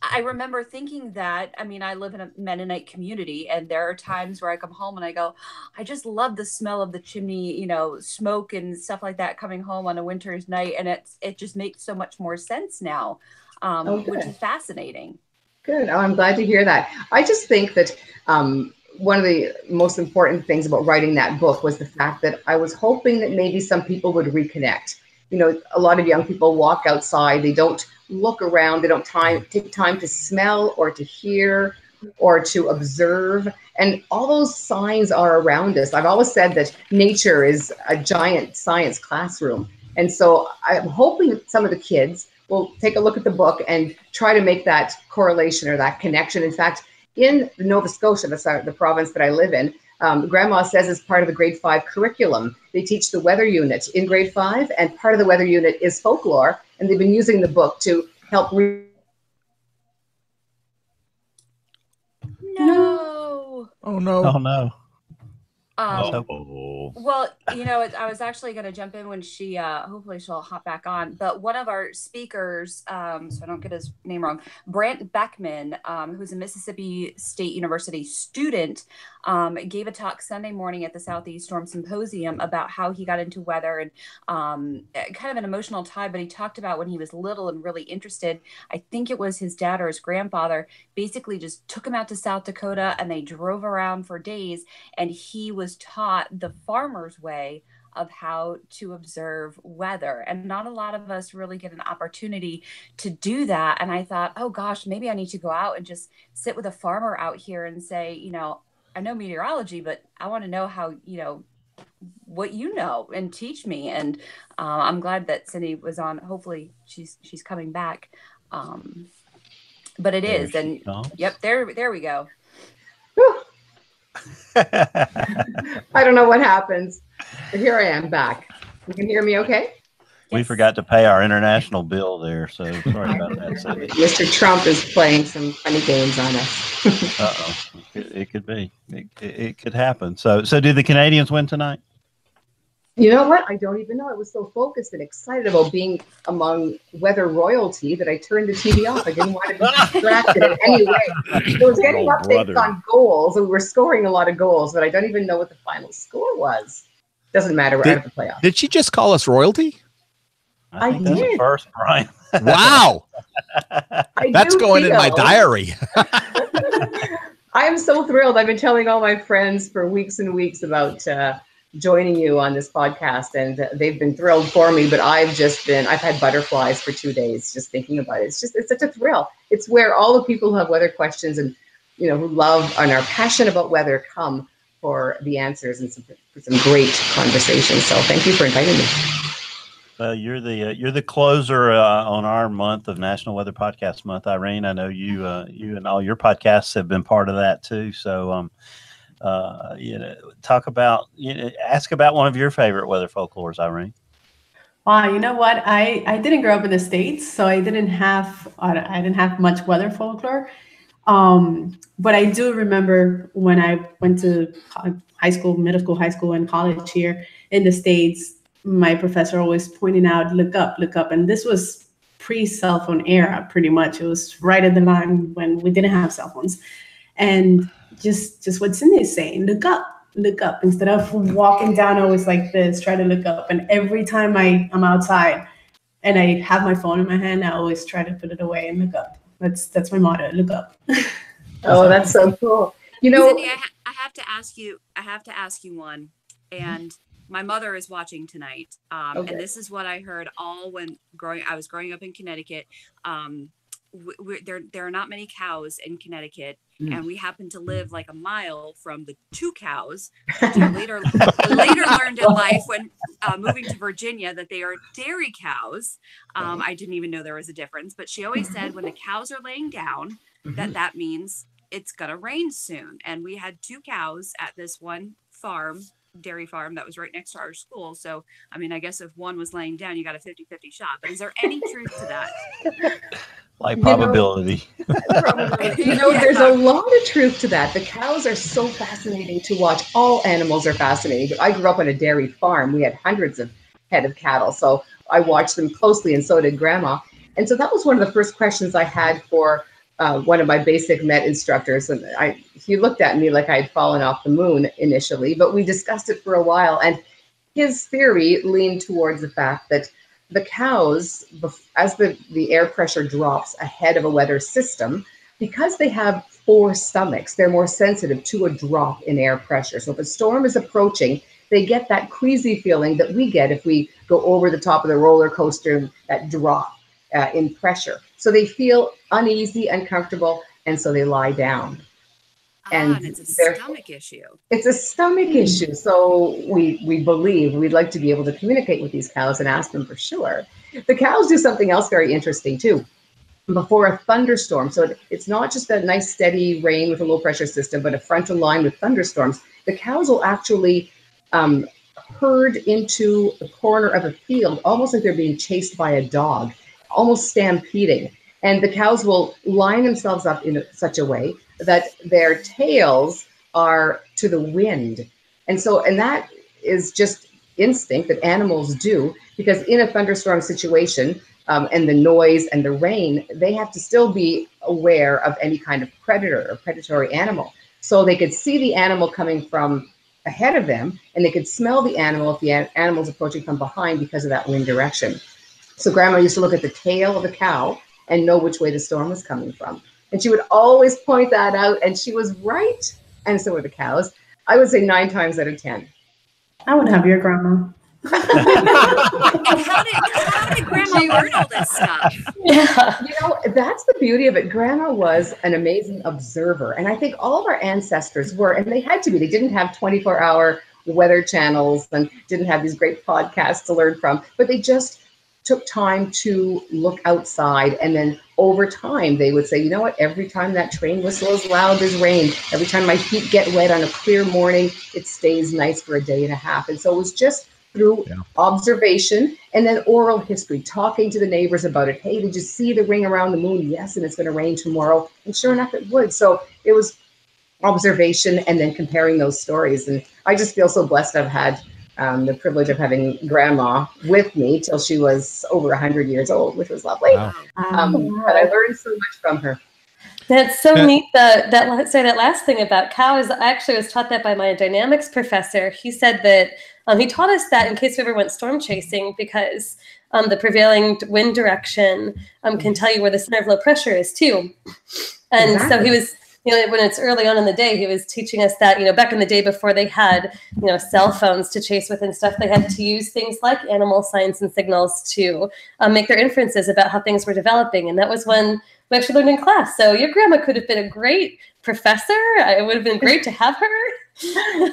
E: I remember thinking that, I live in a Mennonite community, and there are times where I come home and I go, I just love the smell of the chimney, smoke and stuff like that coming home on a winter's night. And it just makes so much more sense now, which is fascinating.
I: Good. Oh, I'm glad to hear that. I just think that one of the most important things about writing that book was the fact that I was hoping that maybe some people would reconnect. A lot of young people walk outside. They don't look around. They don't take time to smell or to hear or to observe. And all those signs are around us. I've always said that nature is a giant science classroom. And so I'm hoping that some of the kids will take a look at the book and try to make that correlation or that connection. In fact, in Nova Scotia, the province that I live in, Grandma says as part of the grade 5 curriculum, they teach the weather unit in grade 5, and part of the weather unit is folklore, and they've been using the book to help
E: No.
B: Oh no.
C: Oh no.
E: Well, I was actually going to jump in when she, hopefully she'll hop back on, but one of our speakers, so I don't get his name wrong, Brant Beckman, who's a Mississippi State University student, gave a talk Sunday morning at the Southeast Storm Symposium about how he got into weather and kind of an emotional tie, but he talked about when he was little and really interested. I think it was his dad or his grandfather basically just took him out to South Dakota, and they drove around for days, and he was taught the farmer's way of how to observe weather. And not a lot of us really get an opportunity to do that. And I thought, oh gosh, maybe I need to go out and just sit with a farmer out here and say, I know meteorology, but I want to know how, what you know, and teach me. And I'm glad that Cindy was on. Hopefully she's coming back. But it there is. And yep, there we go.
I: I don't know what happens, but here I am back. You can hear me okay?
C: We forgot to pay our international bill there, so sorry about that, Cindy.
I: Mr. Trump is playing some funny games on us.
C: Uh-oh. It could be. It could happen. So do the Canadians win tonight?
I: You know what? I don't even know. I was so focused and excited about being among weather royalty that I turned the TV off. I didn't want to be distracted in any way. It was getting updates on goals, and we were scoring a lot of goals, but I don't even know what the final score was. Doesn't matter. We're out of the playoffs.
B: Did she just call us royalty?
C: I think that's a first, Brian.
B: Wow. That's going in my diary.
I: I am so thrilled. I've been telling all my friends for weeks and weeks about joining you on this podcast, and they've been thrilled for me, but I've had butterflies for 2 days just thinking about it. It's such a thrill. It's where all the people who have weather questions and who love and are passionate about weather come for the answers and for some great conversations. So thank you for inviting me.
C: Well, you're the closer on our month of National Weather Podcast Month, Irene. I know you and all your podcasts have been part of that too. So talk about, ask about one of your favorite weather folklores, Irene.
D: Wow, you know what? I didn't grow up in the States, so I didn't have much weather folklore. But I do remember when I went to high school, middle school, high school, and college here in the States, my professor always pointing out, look up. And this was pre-cell phone era, pretty much. It was right at the line when we didn't have cell phones. And just what Cindy's saying, look up instead of walking down always like this, try to look up. And every time I'm outside and I have my phone in my hand, I always try to put it away and look up. That's my motto, look up.
I: Oh, that's so cool. You know,
E: Cindy, I have to ask you one. And my mother is watching tonight.
I: Okay.
E: And this is what I heard all when I was growing up in Connecticut. There are not many cows in Connecticut, and we happen to live like a mile from the 2 cows, which I later learned in life when moving to Virginia that they are dairy cows. I didn't even know there was a difference, but she always said when the cows are laying down, that means it's gonna rain soon. And we had 2 cows at this one dairy farm that was right next to our school. So, I mean, I guess if one was laying down, you got a 50-50 shot. But is there any truth to that?
C: Like probability.
I: There's a lot of truth to that. The cows are so fascinating to watch. All animals are fascinating. But I grew up on a dairy farm. We had hundreds of head of cattle. So I watched them closely, and so did Grandma. And so that was one of the first questions I had for one of my basic Met instructors. And he looked at me like I had fallen off the moon initially, but we discussed it for a while. And his theory leaned towards the fact that the cows, as the air pressure drops ahead of a weather system, because they have 4 stomachs, they're more sensitive to a drop in air pressure. So if a storm is approaching, they get that queasy feeling that we get if we go over the top of the roller coaster, that drop in pressure. So they feel uneasy, uncomfortable, and so they lie down.
E: And it's a stomach issue.
I: It's a stomach issue. So we believe we'd like to be able to communicate with these cows and ask them for sure. The cows do something else very interesting too. Before a thunderstorm, so it's not just a nice steady rain with a low pressure system, but a frontal line with thunderstorms, the cows will actually herd into the corner of a field, almost like they're being chased by a dog, almost stampeding. And the cows will line themselves up in such a way that their tails are to the wind. And that is just instinct that animals do, because in a thunderstorm situation and the noise and the rain, they have to still be aware of any kind of predator or predatory animal. So they could see the animal coming from ahead of them, and they could smell the animal if the animal's approaching from behind because of that wind direction. So Grandma used to look at the tail of the cow and know which way the storm was coming from. And she would always point that out, and she was right. And so were the cows. I would say 9 times out of 10.
D: I would have your grandma.
E: And how did Grandma learn all this stuff?
F: Yeah.
I: That's the beauty of it. Grandma was an amazing observer. And I think all of our ancestors were, and they had to be. They didn't have 24-hour weather channels and didn't have these great podcasts to learn from, but they just took time to look outside. And then over time, they would say, you know what, every time that train whistles loud, there's rain. Every time my feet get wet on a clear morning, it stays nice for a day and a half. And so it was just through observation and then oral history, talking to the neighbors about it. Hey, did you see the ring around the moon? Yes, and it's going to rain tomorrow. And sure enough, it would. So it was observation and then comparing those stories. And I just feel so blessed I've had the privilege of having Grandma with me till she was over 100 years old, which was lovely. Wow. But I learned so much from her.
F: That's so neat. That last thing about cows, I actually was taught that by my dynamics professor. He said that he taught us that in case we ever went storm chasing, because the prevailing wind direction can tell you where the center of low pressure is too. And so he was, when it's early on in the day, he was teaching us that, back in the day before they had, cell phones to chase with and stuff, they had to use things like animal signs and signals to make their inferences about how things were developing. And that was when we actually learned in class. So your grandma could have been a great professor. It would have been great to have her.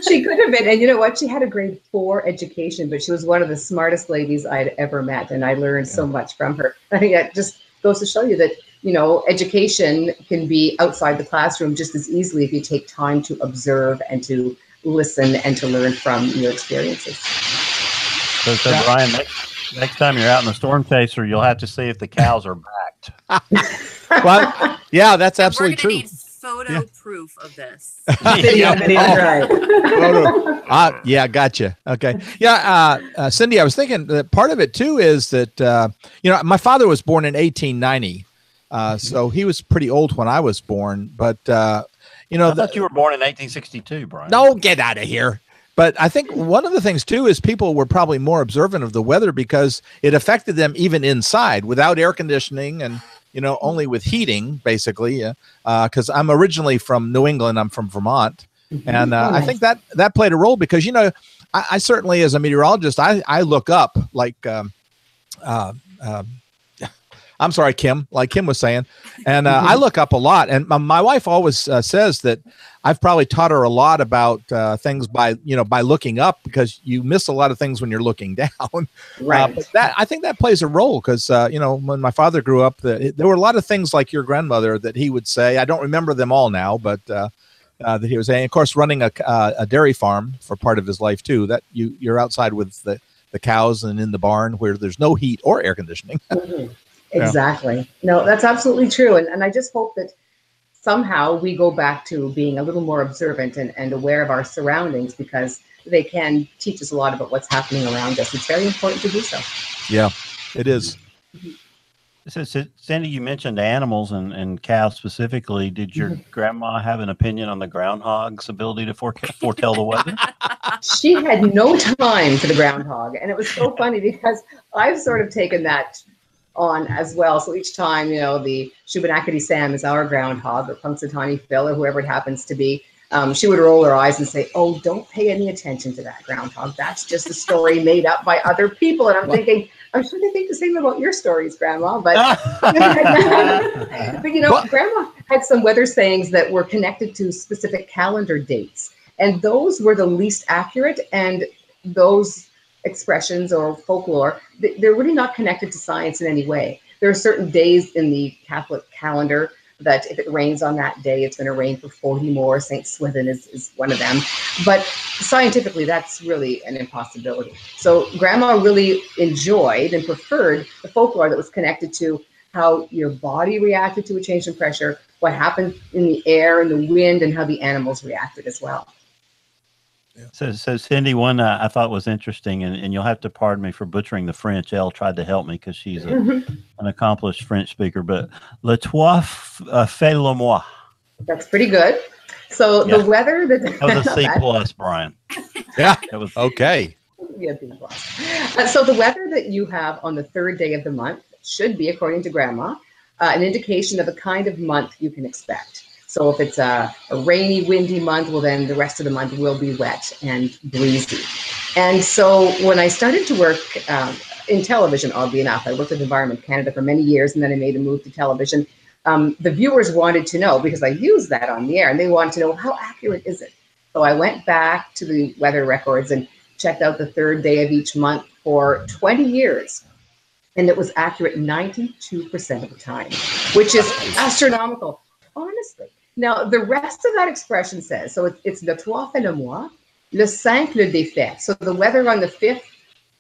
I: She could have been. And you know what? She had a grade 4 education, but she was one of the smartest ladies I'd ever met. And I learned so much from her. I think that just goes to show you that, education can be outside the classroom just as easily if you take time to observe and to listen and to learn from your experiences.
C: So Brian, next time you're out in the storm chaser, you'll have to see if the cows are backed.
B: Well, yeah, that's absolutely true.
E: Need photo proof of this.
I: Video, right.
B: Photo. Yeah, gotcha. Okay. Yeah, Cindy, I was thinking that part of it too is that, my father was born in 1890. So he was pretty old when I was born, but, You know,
C: I thought you were born in 1862, Brian.
B: No, get out of here. But I think one of the things too is people were probably more observant of the weather because it affected them even inside without air conditioning and, you know, only with heating basically. Because I'm originally from New England. I'm from Vermont. And I think that played a role because, you know, I certainly as a meteorologist, I look up like I'm sorry, Kim, like Kim was saying. And I look up a lot. And my wife always says that I've probably taught her a lot about things by looking up because you miss a lot of things when you're looking down.
I: Right.
B: But I think that plays a role because, you know, when my father grew up, there were a lot of things like your grandmother that he would say. I don't remember them all now, but that he was saying, of course, running a dairy farm for part of his life, too, that you're outside with the cows and in the barn where there's no heat or air conditioning.
I: Exactly. No, that's absolutely true. And I just hope that somehow we go back to being a little more observant and aware of our surroundings because they can teach us a lot about what's happening around us. It's very important to do so.
B: Yeah, it is.
C: So, Sandy, you mentioned animals and cows specifically. Did your grandma have an opinion on the groundhog's ability to foretell the weather?
I: She had no time for the groundhog. And it was so funny because I've sort of taken that on as well. So each time, you know, the Shubenacadie Sam is our groundhog or Punxsutawney Phil or whoever it happens to be, she would roll her eyes and say, "Oh, don't pay any attention to that groundhog. That's just a story made up by other people." And I'm thinking, I'm sure they think the same about your stories, Grandma. But, but you know, Grandma had some weather sayings that were connected to specific calendar dates. And those were the least accurate. And those expressions or folklore, they're really not connected to science in any way. There are certain days in the Catholic calendar that if it rains on that day, it's going to rain for 40 more. St. Swithin is one of them. But scientifically, that's really an impossibility. So Grandma really enjoyed and preferred the folklore that was connected to how your body reacted to a change in pressure, what happened in the air and the wind, and how the animals reacted as well.
C: So Cindy, one I thought was interesting, and you'll have to pardon me for butchering the French. Elle tried to help me because she's an accomplished French speaker. But le toi fait le moi.
I: That's pretty good. So the weather that
C: was a C plus, Brian.
B: Yeah, it was okay.
I: Yeah, B plus. So the weather that you have on the third day of the month should be, according to Grandma, an indication of the kind of month you can expect. So if it's a rainy, windy month, well, then the rest of the month will be wet and breezy. And so when I started to work in television, oddly enough, I worked at Environment Canada for many years, and then I made a move to television. The viewers wanted to know, because I used that on the air, and they wanted to know, how accurate is it? So I went back to the weather records and checked out the third day of each month for 20 years. And it was accurate 92% of the time, which is astronomical, honestly. Now, the rest of that expression says, so it's le 3 fait le mois, le 5 le défait. So the weather on the 5th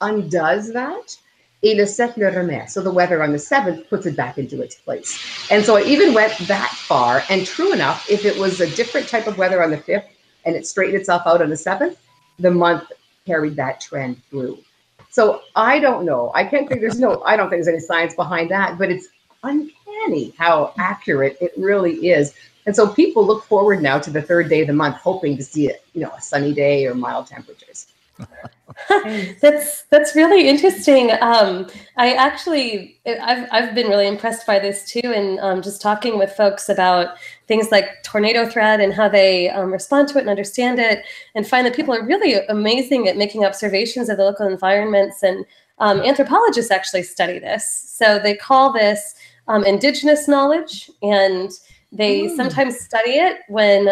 I: undoes that, et le 7 le remet. So the weather on the 7th puts it back into its place. And so I even went that far, and true enough, if it was a different type of weather on the 5th and it straightened itself out on the 7th, the month carried that trend through. So I don't know. I don't think there's any science behind that, but it's uncanny how accurate it really is. And so people look forward now to the third day of the month, hoping to see it, a sunny day or mild temperatures.
F: That's really interesting. I've been really impressed by this too, and just talking with folks about things like tornado threat and how they respond to it and understand it, and find that people are really amazing at making observations of the local environments. And anthropologists actually study this, so they call this indigenous knowledge, and they sometimes study it when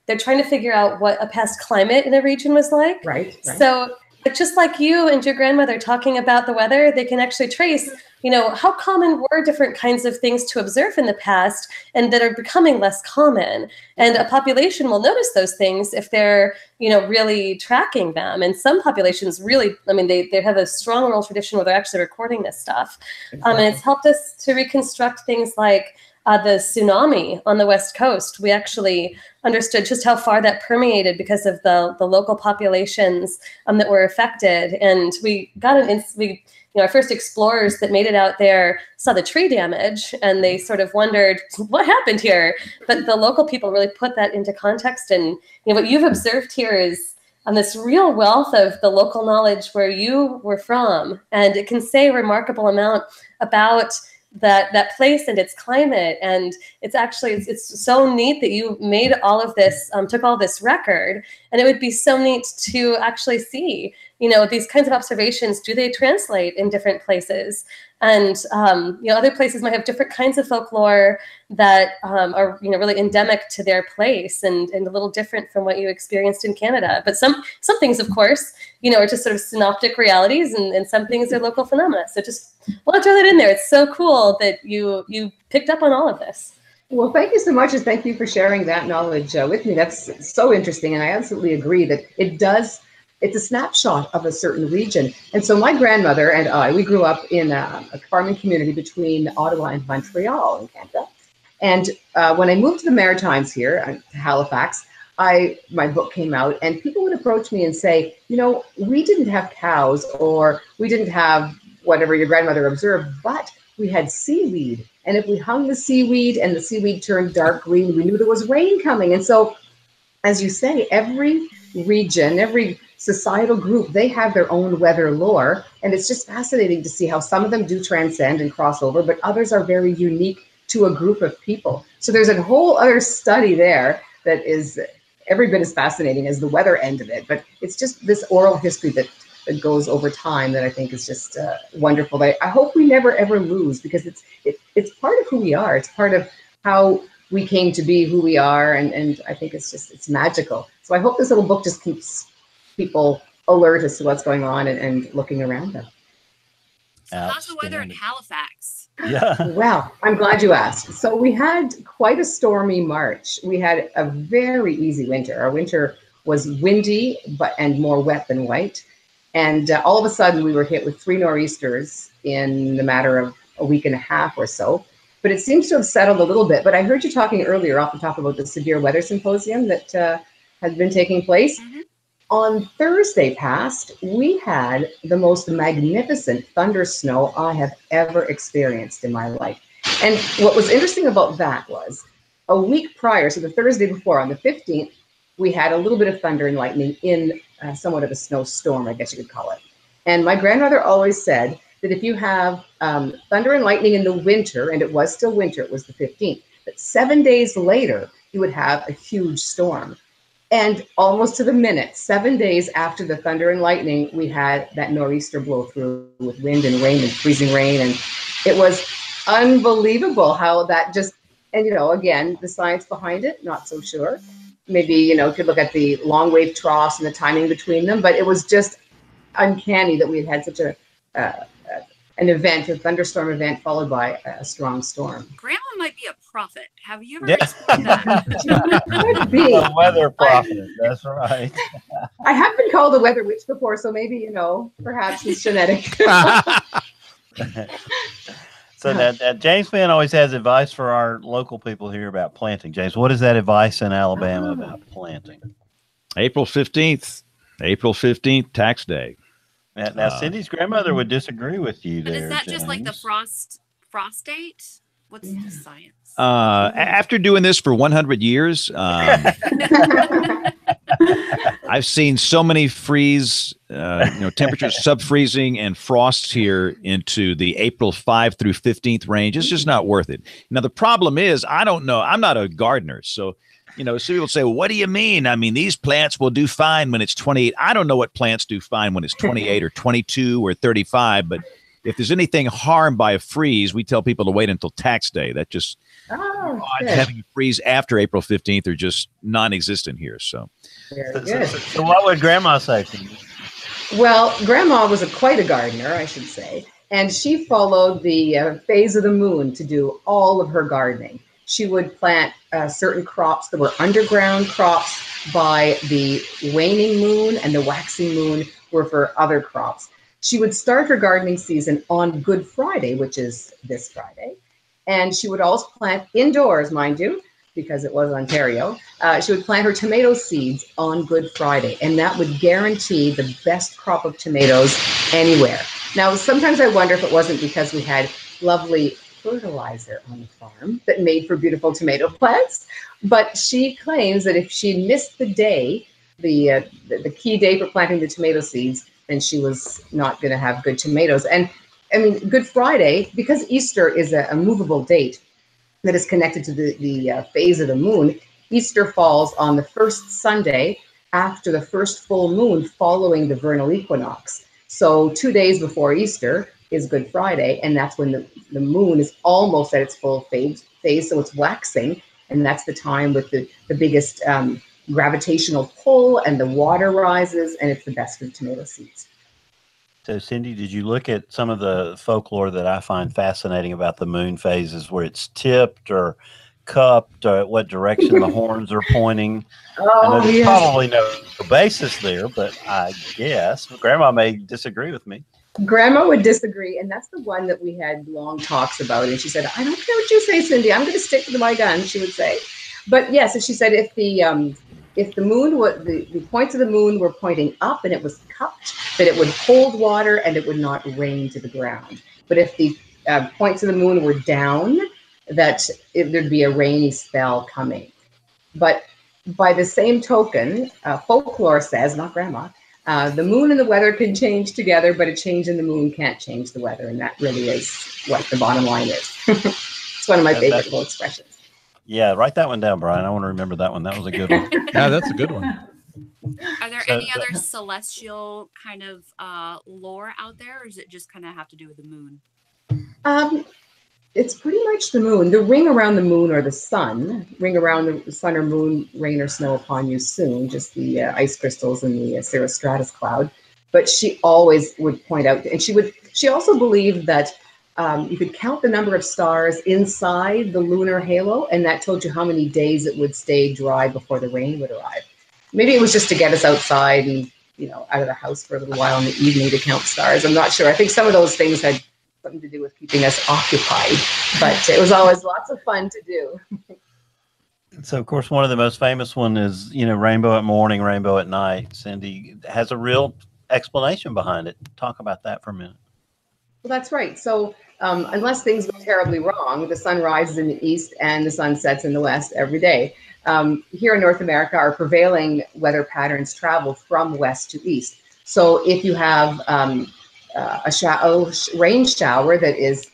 F: they're trying to figure out what a past climate in a region was like.
I: Right.
F: So just like you and your grandmother talking about the weather, they can actually trace, how common were different kinds of things to observe in the past and that are becoming less common. And a population will notice those things if they're, really tracking them. And some populations really, they have a strong oral tradition where they're actually recording this stuff. And it's helped us to reconstruct things like the tsunami on the West Coast, we actually understood just how far that permeated because of the local populations that were affected. And we got our first explorers that made it out there saw the tree damage, and they sort of wondered what happened here. But the local people really put that into context. And what you've observed here is this real wealth of the local knowledge where you were from, and it can say a remarkable amount about that place and its climate. And it's so neat that you made all of this, took all this record. And it would be so neat to actually see, these kinds of observations, do they translate in different places? And other places might have different kinds of folklore that are really endemic to their place and a little different from what you experienced in Canada. But some things, of course, are just sort of synoptic realities, and some things are local phenomena. So just want to throw that in there. It's so cool that you picked up on all of this.
I: Well, thank you so much, and thank you for sharing that knowledge with me. That's so interesting, and I absolutely agree that it's a snapshot of a certain region. And so my grandmother and I, we grew up in a farming community between Ottawa and Montreal in Canada. And when I moved to the Maritimes here, to Halifax, my book came out, and people would approach me and say, we didn't have cows, or we didn't have whatever your grandmother observed, but we had seaweed. And if we hung the seaweed and the seaweed turned dark green, we knew there was rain coming. And so, as you say, every region, every societal group, they have their own weather lore. And it's just fascinating to see how some of them do transcend and cross over, but others are very unique to a group of people. So there's a whole other study there that is every bit as fascinating as the weather end of it. But it's just this oral history that goes over time that I think is just wonderful. I hope we never, ever lose, because it's part of who we are. It's part of how we came to be who we are. And I think it's magical. So I hope this little book just keeps people alert as to what's going on and looking around them.
J: So how's the weather in Halifax?
C: Yeah.
I: Well, I'm glad you asked. So we had quite a stormy March. We had a very easy winter. Our winter was windy and more wet than white. And all of a sudden, we were hit with 3 nor'easters in the matter of a week and a half or so. But it seems to have settled a little bit. But I heard you talking earlier off the top about the severe weather symposium that has been taking place. Mm-hmm. On Thursday past, we had the most magnificent thunder snow I have ever experienced in my life. And what was interesting about that was a week prior, so the Thursday before, on the 15th, we had a little bit of thunder and lightning in somewhat of a snowstorm, I guess you could call it. And my grandmother always said that if you have thunder and lightning in the winter, and it was still winter, it was the 15th, but 7 days later, you would have a huge storm. And almost to the minute, 7 days after the thunder and lightning, we had that nor'easter blow through with wind and rain and freezing rain. And it was unbelievable how that just, and again, the science behind it, not so sure. Maybe, you could look at the long wave troughs and the timing between them, but it was just uncanny that we had such an event, a thunderstorm event, followed by a strong storm.
J: Grandma might be a prophet. Have you ever
C: Yeah.
J: explained that?
I: Could be.
C: A weather prophet. That's right.
I: I have been called a weather witch before, so maybe, perhaps it's genetic.
C: So that James Finn always has advice for our local people here about planting. James, what is that advice in Alabama about planting?
A: April 15th, tax day.
C: Now, Cindy's grandmother would disagree with you
J: But
C: there.
J: is that
C: James.
J: just like the frost date? What's the science?
A: After doing this for 100 years, I've seen so many temperatures sub-freezing and frosts here into the April 5 through 15th range. It's just not worth it. Now, the problem is, I don't know. I'm not a gardener. So, some people say, well, what do you mean? I mean, these plants will do fine when it's 28. I don't know what plants do fine when it's 28 or 22 or 35. But if there's anything harmed by a freeze, we tell people to wait until tax day. That just having a freeze after April 15th are just non-existent here. So
C: what would Grandma say to you?
I: Well, Grandma was quite a gardener, I should say, and she followed the phase of the moon to do all of her gardening. She would plant certain crops that were underground crops by the waning moon, and the waxing moon were for other crops. She would start her gardening season on Good Friday, which is this Friday. And she would always plant indoors, mind you, because it was Ontario. She would plant her tomato seeds on Good Friday, and that would guarantee the best crop of tomatoes anywhere. Now, sometimes I wonder if it wasn't because we had lovely fertilizer on the farm that made for beautiful tomato plants. But she claims that if she missed the day, the key day for planting the tomato seeds, then she was not going to have good tomatoes. And I mean, Good Friday, because Easter is a movable date that is connected to the phase of the moon, Easter falls on the first Sunday after the first full moon following the vernal equinox. So 2 days before Easter is Good Friday, and that's when the moon is almost at its full phase, so it's waxing, and that's the time with the biggest gravitational pull, and the water rises, and it's the best for tomato seeds.
C: So, Cindy, did you look at some of the folklore that I find fascinating about the moon phases, where it's tipped or cupped, or what direction the horns are pointing? I know there's probably no basis there, but I guess Grandma may disagree with me.
I: Grandma would disagree, and that's the one that we had long talks about. And she said, "I don't care what you say, Cindy. I'm going to stick to my gun," she would say. But yes, she said if the moon the points of the moon were pointing up and it was cupped, that it would hold water and it would not rain to the ground. But if the points of the moon were down, that there'd be a rainy spell coming. But by the same token, folklore says, not Grandma, the moon and the weather can change together, but a change in the moon can't change the weather. And that really is what the bottom line is. It's one of my favorite little expressions.
C: Yeah, write that one down, Brian. I want to remember that one. That was a good one.
B: Yeah, that's a good one.
J: Are there any other celestial kind of lore out there, or does it just kind of have to do with the moon?
I: It's pretty much the moon. The ring around the moon or the sun, ring around the sun or moon, rain or snow upon you soon, just the ice crystals in the cirrostratus cloud. But she always would point out, and she also believed that you could count the number of stars inside the lunar halo, and that told you how many days it would stay dry before the rain would arrive. Maybe it was just to get us outside and, out of the house for a little while in the evening to count stars. I'm not sure. I think some of those things had something to do with keeping us occupied, but it was always lots of fun to do.
C: So, of course, one of the most famous one is, rainbow at morning, rainbow at night. Cindy has a real explanation behind it. Talk about that for a minute.
I: Well, that's right. So unless things go terribly wrong, the sun rises in the east and the sun sets in the west every day. Here in North America, our prevailing weather patterns travel from west to east. So if you have a rain shower that is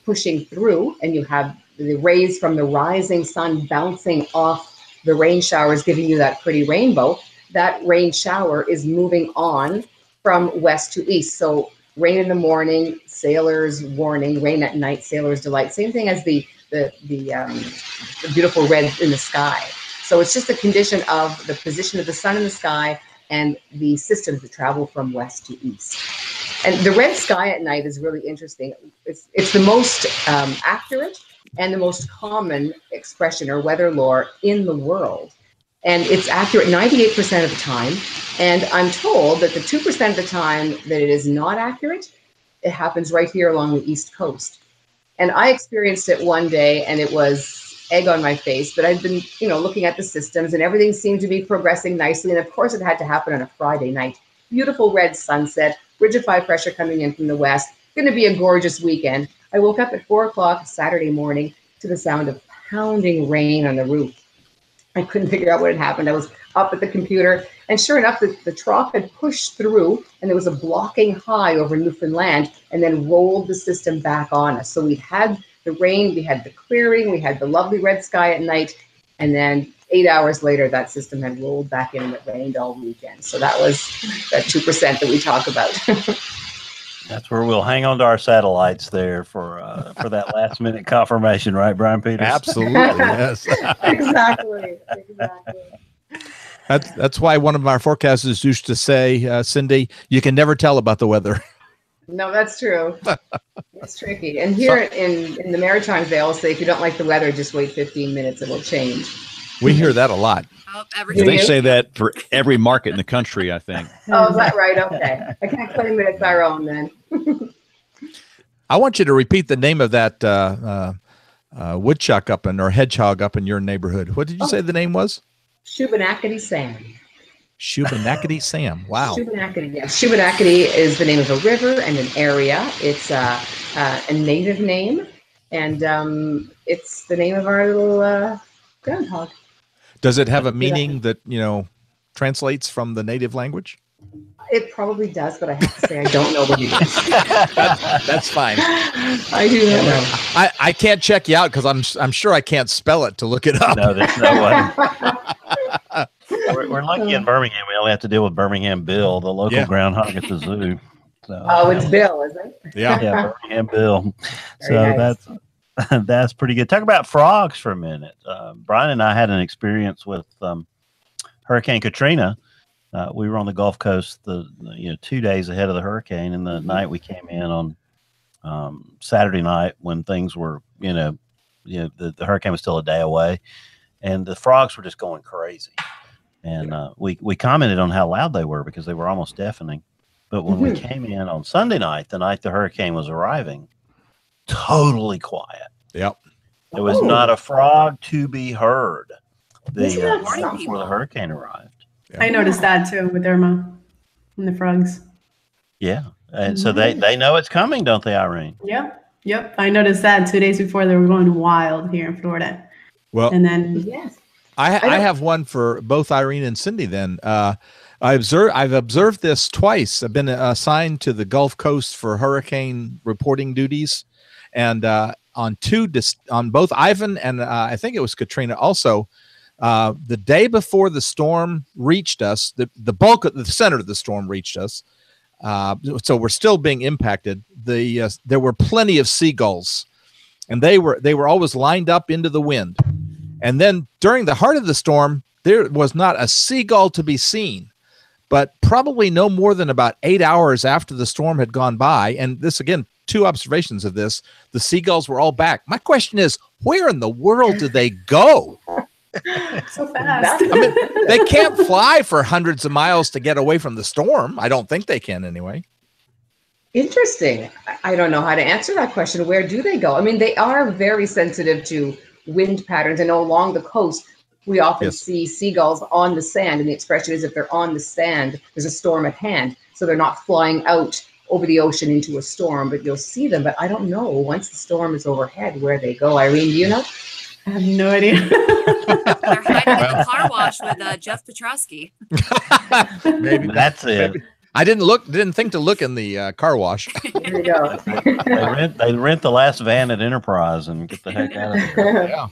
I: pushing through, and you have the rays from the rising sun bouncing off the rain showers, giving you that pretty rainbow, that rain shower is moving on from west to east. So rain in the morning, sailor's warning; rain at night, sailor's delight. Same thing as the beautiful red in the sky. So it's just a condition of the position of the sun in the sky and the systems that travel from west to east. And the red sky at night is really interesting. It's the most accurate and the most common expression or weather lore in the world. And it's accurate 98% of the time. And I'm told that the 2% of the time that it is not accurate, it happens right here along the East Coast. And I experienced it one day, and it was egg on my face, but I'd been, looking at the systems, and everything seemed to be progressing nicely. And of course, it had to happen on a Friday night. Beautiful red sunset, ridge of high pressure coming in from the west. Going to be a gorgeous weekend. I woke up at 4 o'clock Saturday morning to the sound of pounding rain on the roof. I couldn't figure out what had happened. I was up at the computer, and sure enough, the trough had pushed through, and there was a blocking high over Newfoundland, and then rolled the system back on us. So we had the rain, we had the clearing, we had the lovely red sky at night, and then 8 hours later, that system had rolled back in, and it rained all weekend. So that was that 2% that we talk about.
C: That's where we'll hang on to our satellites there for that last minute confirmation, right, Brian Peters?
B: Absolutely, yes.
I: Exactly.
B: That's why one of our forecasters used to say, Cindy, you can never tell about the weather.
I: No, that's true. It's tricky. And here in the Maritimes, they all say, if you don't like the weather, just wait 15 minutes, it will change.
B: We hear that a lot.
A: They say that for every market in the country, I think.
I: Oh, is that right? Okay. I can't claim that it's our own then.
B: I want you to repeat the name of that woodchuck or hedgehog up in your neighborhood. What did you say the name was?
I: Shubenacadie Sam.
B: Shubenacadie Sam. Wow.
I: Shubenacadie, yes. Shubenacadie is the name of a river and an area. It's a native name, and it's the name of our little groundhog.
B: Does it have a meaning that, translates from the native language?
I: It probably does, but I have to say I don't know what it is.
B: That's fine.
I: I do not know.
B: I can't check you out because I'm sure I can't spell it to look it up.
C: No, there's no way. We're lucky in Birmingham. We only have to deal with Birmingham Bill, the local groundhog at the zoo. So,
I: it's Bill, is it?
C: Yeah, Birmingham Bill.
I: Very nice.
C: That's pretty good. Talk about frogs for a minute. Brian and I had an experience with Hurricane Katrina. We were on the Gulf Coast 2 days ahead of the hurricane, and the night we came in on Saturday night when things were, the hurricane was still a day away, and the frogs were just going crazy. And we commented on how loud they were because they were almost deafening. But when we came in on Sunday night, the night the hurricane was arriving, totally quiet.
B: Yep.
C: There was not a frog to be heard before the hurricane arrived.
D: Yeah. I noticed that too with Irma and the frogs.
C: Yeah. And so they know it's coming, don't they, Irene?
D: Yep. I noticed that 2 days before they were going wild here in Florida.
B: Well,
D: and then
B: I have one for both Irene and Cindy then. I've observed this twice. I've been assigned to the Gulf Coast for hurricane reporting duties, and on both Ivan and I think it was Katrina also. The day before the storm reached us, the center of the storm reached us. So we're still being impacted. There were plenty of seagulls, and they were always lined up into the wind. And then during the heart of the storm, there was not a seagull to be seen. But probably no more than about 8 hours after the storm had gone by, and this again, 2 observations of this, the seagulls were all back. My question is, where in the world do they go?
D: So fast.
B: I mean, they can't fly for hundreds of miles to get away from the storm. I don't think they can anyway.
I: Interesting. I don't know how to answer that question. Where do they go? I mean, they are very sensitive to wind patterns. I know along the coast, we often see seagulls on the sand. And the expression is if they're on the sand, there's a storm at hand. So they're not flying out over the ocean into a storm, but you'll see them. But I don't know, once the storm is overhead, where they go. Irene, do you know?
D: I have no idea.
J: They're hiding in the car wash with Jeff Petrosky.
B: Maybe
C: that's it.
B: Maybe. I didn't think to look in the car wash.
I: There you go.
C: they rent the last van at Enterprise and get the heck out of there. Yeah.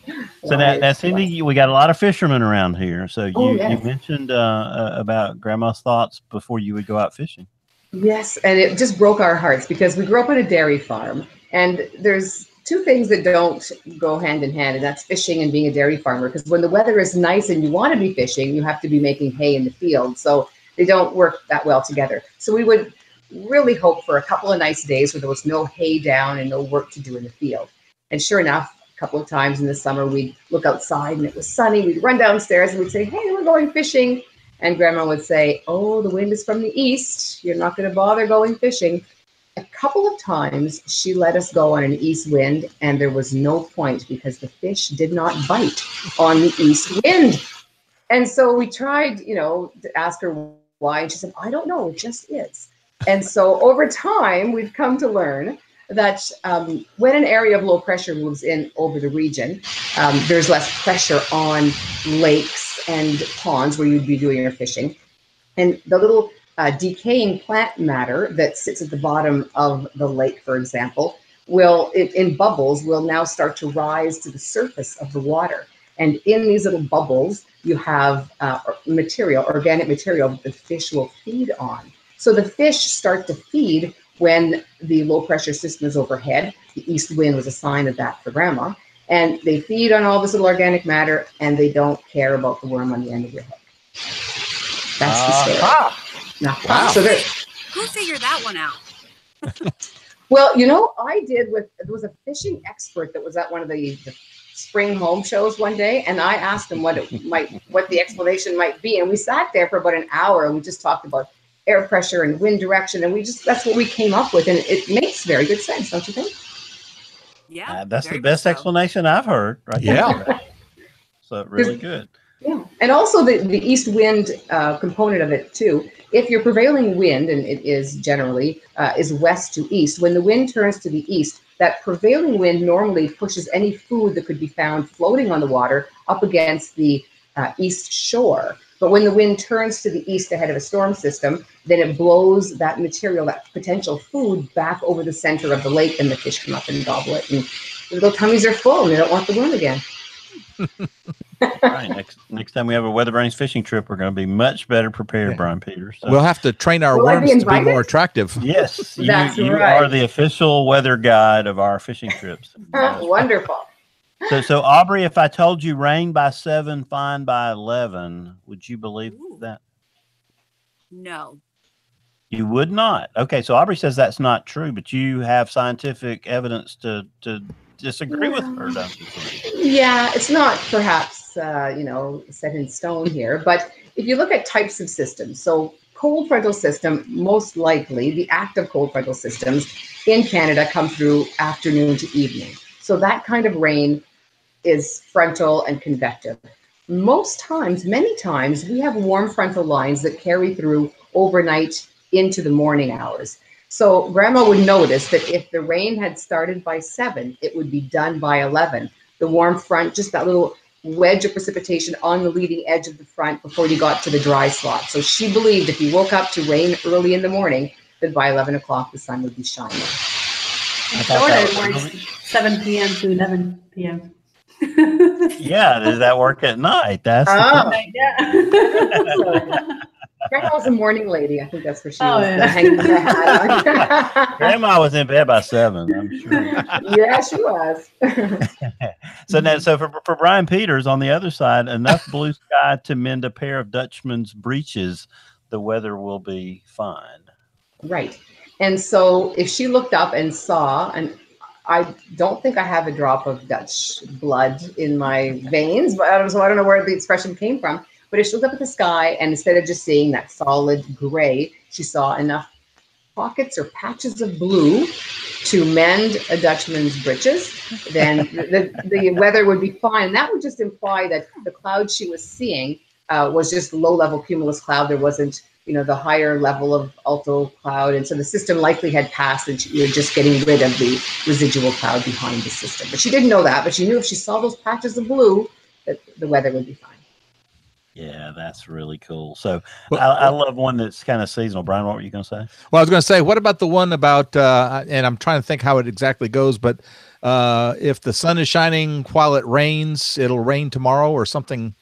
C: So now, Cindy, we got a lot of fishermen around here. So you mentioned about Grandma's thoughts before you would go out fishing.
I: Yes, and it just broke our hearts because we grew up on a dairy farm, and there's 2 things that don't go hand in hand, and that's fishing and being a dairy farmer. Because when the weather is nice and you want to be fishing, you have to be making hay in the field. So they don't work that well together. So we would really hope for a couple of nice days where there was no hay down and no work to do in the field. And sure enough, a couple of times in the summer, we'd look outside and it was sunny. We'd run downstairs and we'd say, hey, we're going fishing. And Grandma would say, oh, the wind is from the east. You're not going to bother going fishing. A couple of times she let us go on an east wind, and there was no point because the fish did not bite on the east wind. And so we tried, to ask her why, and she said, I don't know, it just is. And so over time, we've come to learn that when an area of low pressure moves in over the region, there's less pressure on lakes and ponds where you'd be doing your fishing. And the little decaying plant matter that sits at the bottom of the lake, for example, in bubbles, will now start to rise to the surface of the water. And in these little bubbles, you have organic material that the fish will feed on. So the fish start to feed when the low pressure system is overhead. The east wind was a sign of that for Grandma. And they feed on all this little organic matter, and they don't care about the worm on the end of your hook. That's the story. Wow. So
J: who figured that one out?
I: Well, I did there was a fishing expert that was at one of the spring home shows one day, and I asked him what the explanation might be. And we sat there for about an hour and we just talked about air pressure and wind direction. And that's what we came up with. And it makes very good sense, don't you think?
J: Yeah,
C: that's the
J: very
C: best
J: much so.
C: explanation I've heard. Right
B: Yeah.
C: there. So really good.
I: Yeah, and also the east wind component of it too. If your prevailing wind, and it is generally, is west to east, when the wind turns to the east, that prevailing wind normally pushes any food that could be found floating on the water up against the east shore. But when the wind turns to the east ahead of a storm system, then it blows that material, that potential food, back over the center of the lake, and the fish come up and gobble it, and their little tummies are full, and they don't want the worm again.
C: All right, next time we have a WeatherBrains fishing trip, we're going to be much better prepared, Brian Peters. So.
B: We'll have to train our
I: Will I be
B: worms to be
I: invited?
B: more attractive.
C: Yes,
I: That's
C: you
I: right.
C: are the official weather guide of our fishing trips.
I: Wonderful.
C: So Aubrey, if I told you rain by 7, fine by 11, would you believe that?
J: No.
C: You would not. Okay, so Aubrey says that's not true, but you have scientific evidence to disagree with her, don't you think?
I: Yeah, it's not perhaps set in stone here, but if you look at types of systems, so cold frontal system, most likely the active cold frontal systems in Canada come through afternoon to evening. So that kind of rain is frontal and convective. Most times, many times, we have warm frontal lines that carry through overnight into the morning hours. So grandma would notice that if the rain had started by 7, it would be done by 11. The warm front, just that little wedge of precipitation on the leading edge of the front before you got to the dry slot. So she believed if you woke up to rain early in the morning, that by 11 o'clock the sun would be shining.
D: Florida it works 7 p.m. to 11 p.m.
C: Yeah, does that work at night? That's
D: Yeah.
I: Grandma was a morning lady. I think that's where she was
D: yeah.
I: hanging her hat on.
C: Grandma was in bed by 7, I'm sure.
I: Yeah, she was.
C: So for Brian Peters on the other side, enough blue sky to mend a pair of Dutchman's breeches, the weather will be fine.
I: Right. And so if she looked up and saw, and I don't think I have a drop of Dutch blood in my veins, but I don't know where the expression came from. But if she looked up at the sky and instead of just seeing that solid gray, she saw enough pockets or patches of blue to mend a Dutchman's breeches, then the weather would be fine. That would just imply that the cloud she was seeing was just low-level cumulus cloud. There wasn't, the higher level of alto cloud. And so the system likely had passed and you're just getting rid of the residual cloud behind the system. But she didn't know that, but she knew if she saw those patches of blue, that the weather would be fine.
C: Yeah, that's really cool. So I love one that's kind of seasonal. Brian, what were you going to say?
B: Well, I was going to say, what about the one about, and I'm trying to think how it exactly goes, but if the sun is shining while it rains, it'll rain tomorrow or something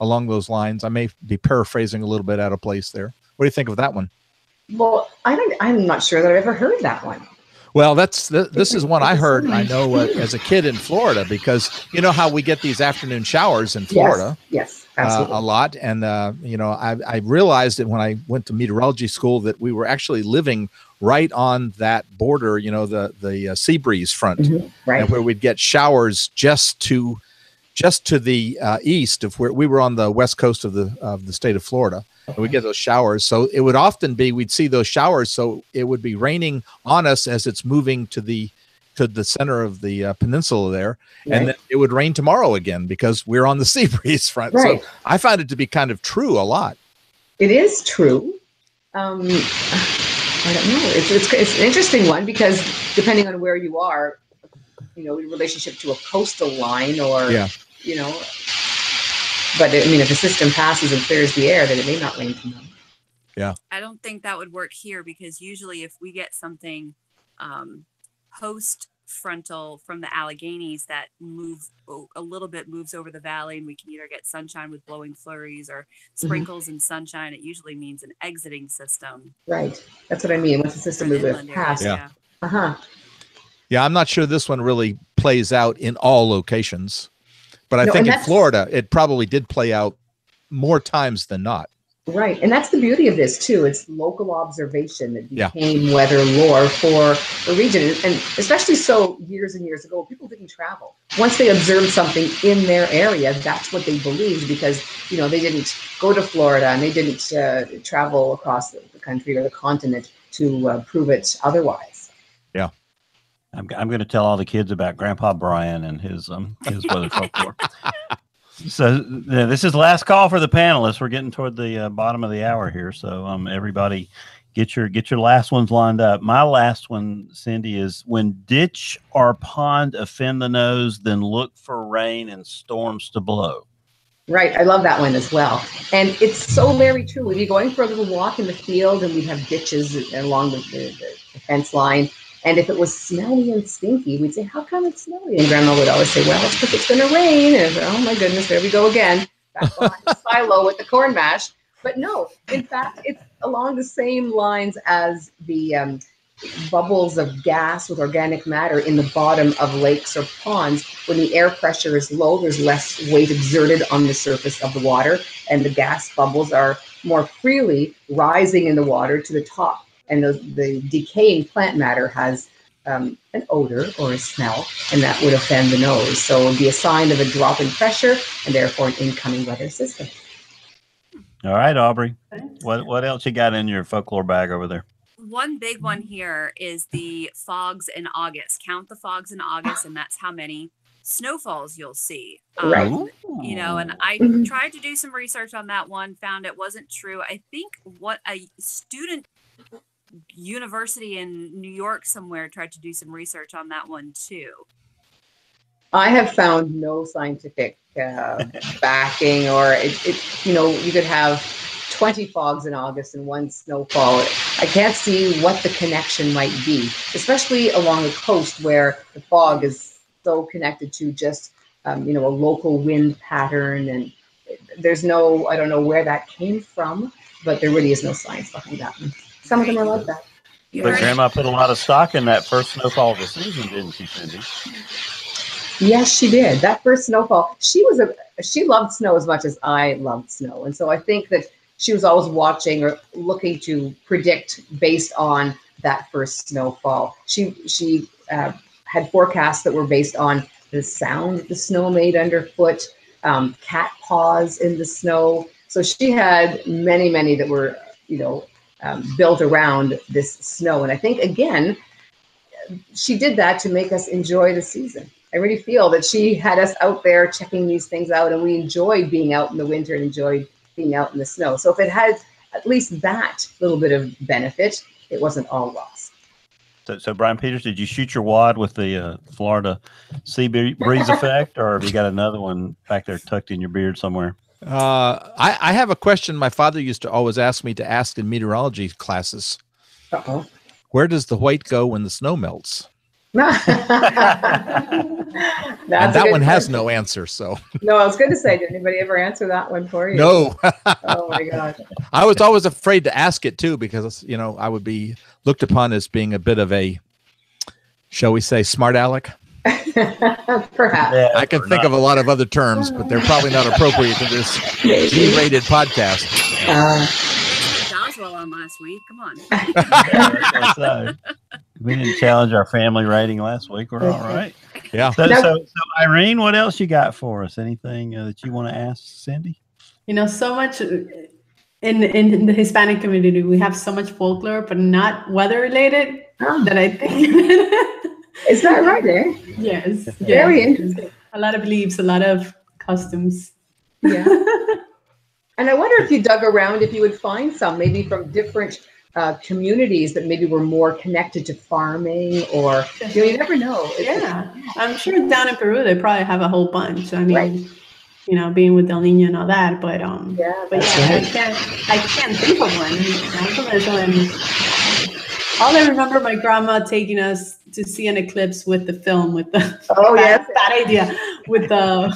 B: along those lines. I may be paraphrasing a little bit out of place there. What do you think of that one?
I: Well, I'm not sure that I've ever heard that one.
B: Well, this is one I heard, I know, as a kid in Florida, because you know how we get these afternoon showers in Florida.
I: Yes, absolutely.
B: A lot. And, I realized that when I went to meteorology school that we were actually living right on that border, the sea breeze front,
I: right.
B: And where we'd get showers just to the east of where we were on the west coast of the state of Florida. And we get those showers. So it would often be, we'd see those showers. So it would be raining on us as it's moving to the center of the peninsula there.
I: Right.
B: And then it would rain tomorrow again because we're on the sea breeze front.
I: Right.
B: So I found it to be kind of true a lot.
I: It is true. I don't know. It's an interesting one because depending on where you are, in relationship to a coastal line or, but if the system passes and clears the air, then it may not rain tomorrow.
B: Yeah.
J: I don't think that would work here because usually if we get something post frontal from the Alleghenies that moves over the valley, and we can either get sunshine with blowing flurries or sprinkles and sunshine, it usually means an exiting system.
I: Right. That's what I mean. Once the system moves past.
B: Yeah.
I: Uh-huh.
B: Yeah, I'm not sure this one really plays out in all locations, but I think in Florida, it probably did play out more times than not.
I: Right. And that's the beauty of this, too. It's local observation that became weather lore for a region. And especially so years and years ago, people didn't travel. Once they observed something in their area, that's what they believed because, they didn't go to Florida and they didn't travel across the country or the continent to prove it otherwise.
B: Yeah.
C: I'm going to tell all the kids about Grandpa Brian and his weather folklore. So this is the last call for the panelists. We're getting toward the bottom of the hour here. So everybody get your last ones lined up. My last one, Cindy, is when ditch or pond offend the nose, then look for rain and storms to blow.
I: Right. I love that one as well. And it's so very true. We'd be going for a little walk in the field and we'd have ditches along the fence line. And if it was smelly and stinky, we'd say, how come it's smelly? And Grandma would always say, well, it's because it's going to rain. And oh my goodness, there we go again. Back behind the silo with the corn mash. But no, in fact, it's along the same lines as the bubbles of gas with organic matter in the bottom of lakes or ponds. When the air pressure is low, there's less weight exerted on the surface of the water, and the gas bubbles are more freely rising in the water to the top. And the decaying plant matter has an odor or a smell, and that would offend the nose. So it would be a sign of a drop in pressure and therefore an incoming weather system.
C: All right, Aubrey. What else you got in your folklore bag over there?
J: One big one here is the fogs in August. Count the fogs in August, and that's how many snowfalls you'll see.
I: Right.
J: You know, and I tried to do some research on that one, found it wasn't true. I think what a student university in New York somewhere tried to do some research on that one too.
I: I have found no scientific backing, or it. You know, you could have 20 fogs in August and one snowfall. I can't see what the connection might be, especially along the coast where the fog is so connected to just you know, a local wind pattern, and there's no, I don't know where that came from, but there really is no science behind that one. Some of them are like that.
C: But Grandma put a lot of stock in that first snowfall of the season, didn't she, Cindy?
I: Yes, she did. That first snowfall, she loved snow as much as I loved snow. And so I think that she was always watching or looking to predict based on that first snowfall. She had forecasts that were based on the sound that the snow made underfoot, cat paws in the snow. So she had many that were, you know, built around this snow. And I think, again, she did that to make us enjoy the season. I really feel that she had us out there checking these things out, and we enjoyed being out in the winter and enjoyed being out in the snow. So if it had at least that little bit of benefit, it wasn't all lost.
C: So Brian Peters, did you shoot your wad with the Florida sea breeze effect, or have you got another one back there tucked in your beard somewhere?
B: I have a question my father used to always ask me to ask in meteorology classes.
I: Uh-oh.
B: Where does the white go when the snow melts?
I: That
B: one has no answer. So
I: no, I was going to say, did anybody ever answer that one for you?
B: No.
I: Oh my God.
B: I was always afraid to ask it too, because, you know, I would be looked upon as being a bit of a, shall we say, smart aleck.
I: Perhaps.
C: Yeah,
B: I can think of a lot of other terms, but they're probably not appropriate to this G-rated podcast.
J: Doswell on last week. Come on.
C: We didn't challenge our family rating last week. We're all right.
B: Yeah.
C: So Irene, what else you got for us? Anything that you want to ask Cindy?
D: You know, so much in the Hispanic community, we have so much folklore, but not weather related, that I think.
I: Is that right, eh?
D: Yes.
I: Very interesting.
D: A lot of beliefs, a lot of customs.
I: Yeah. And I wonder if you dug around, if you would find some, maybe from different communities that maybe were more connected to farming, or, you know, you never know.
D: I'm sure down in Peru, they probably have a whole bunch. I mean,
I: right.
D: You know, being with El Niño and all that, but
I: right.
D: I can't think of one. All I remember my grandma taking us to see an eclipse with the film, with the bad idea, with the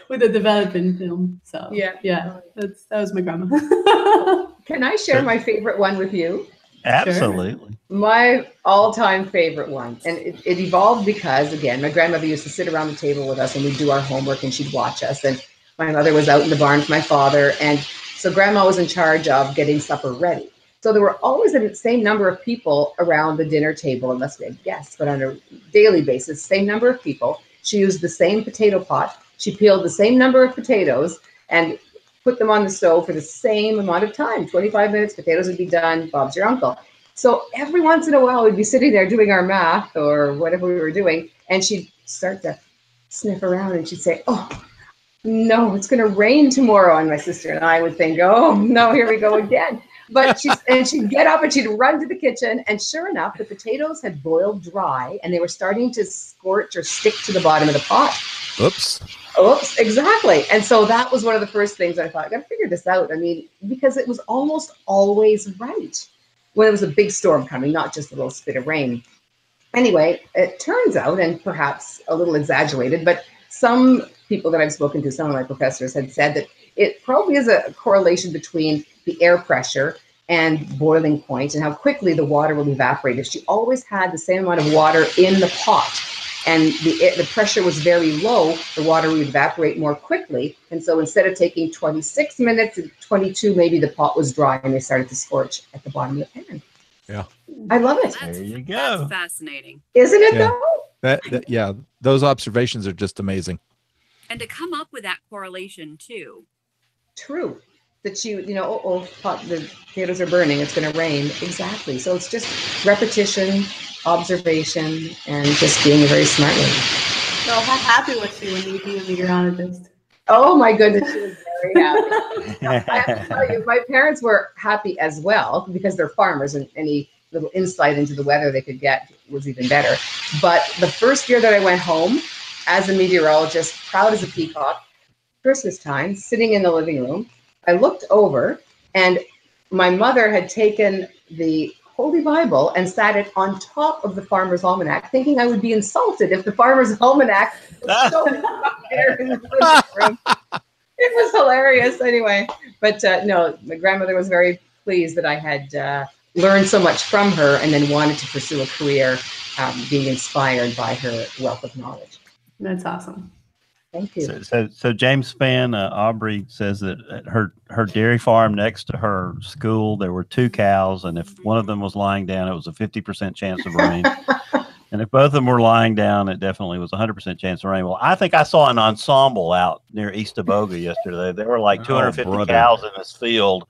D: with the developing film. So that was my grandma.
I: Can I share my favorite one with you?
C: Absolutely.
I: Sure. My all-time favorite one, and it evolved because, again, my grandmother used to sit around the table with us and we'd do our homework and she'd watch us, and my mother was out in the barn with my father, and so grandma was in charge of getting supper ready. So there were always the same number of people around the dinner table, unless we had guests, but on a daily basis, same number of people. She used the same potato pot. She peeled the same number of potatoes and put them on the stove for the same amount of time, 25 minutes, potatoes would be done, Bob's your uncle. So every once in a while, we'd be sitting there doing our math or whatever we were doing, and she'd start to sniff around and she'd say, "Oh, no, it's going to rain tomorrow." And my sister and I would think, "Oh, no, here we go again." But she'd get up and she'd run to the kitchen, and sure enough, the potatoes had boiled dry and they were starting to scorch or stick to the bottom of the pot.
B: Oops.
I: Oops, exactly. And so that was one of the first things I thought, I got to figure this out. I mean, because it was almost always right when it was a big storm coming, not just a little spit of rain. Anyway, it turns out, and perhaps a little exaggerated, but some people that I've spoken to, some of my professors had said that it probably is a correlation between the air pressure and boiling point and how quickly the water will evaporate. If she always had the same amount of water in the pot and the pressure was very low, the water would evaporate more quickly. And so instead of taking 26 minutes, 22, maybe the pot was dry and they started to scorch at the bottom of the pan.
B: Yeah.
I: I love it.
J: There
C: you go.
J: That's fascinating.
I: Isn't it
B: Yeah.
I: though?
B: Yeah, those observations are just amazing.
J: And to come up with that correlation too.
I: True. That the potatoes are burning, it's going to rain. Exactly. So it's just repetition, observation, and just being a very smart lady.
D: So how happy was she when you became a meteorologist?
I: Oh my goodness, she was very happy. I have to tell you, my parents were happy as well because they're farmers, and any little insight into the weather they could get was even better. But the first year that I went home as a meteorologist, proud as a peacock, Christmas time, sitting in the living room, I looked over and my mother had taken the Holy Bible and sat it on top of the Farmer's Almanac, thinking I would be insulted if the Farmer's Almanac was showing up there in the living room. It was hilarious anyway. But no, my grandmother was very pleased that I had learned so much from her and then wanted to pursue a career being inspired by her wealth of knowledge.
D: That's awesome.
I: Thank you.
C: So James fan Aubrey says that at her dairy farm next to her school there were 2 cows, and if one of them was lying down, it was a 50% chance of rain. And if both of them were lying down, it definitely was a 100% chance of rain. Well, I think I saw an ensemble out near East Aboga yesterday. There were like 250 cows in this field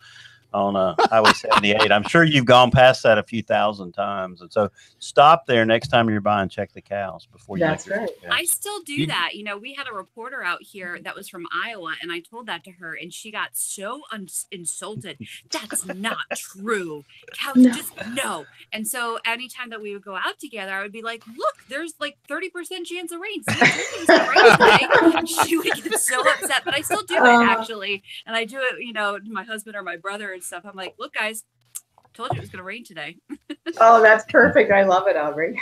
C: on Highway 78. I'm sure you've gone past that a few thousand times. And so stop there next time you're by and check the cows before you.
I: That's right.
J: I still do that. You know, we had a reporter out here that was from Iowa, and I told that to her, and she got so insulted. That's not true. Cows just no. And so anytime that we would go out together, I would be like, look, there's like 30% chance of rain. See, it's gonna rain today. She would get so upset, but I still do it actually. And I do it, you know, to my husband or my brother and stuff. I'm like, look, guys, told you it was going to rain today.
I: Oh, that's perfect. I love it, Aubrey.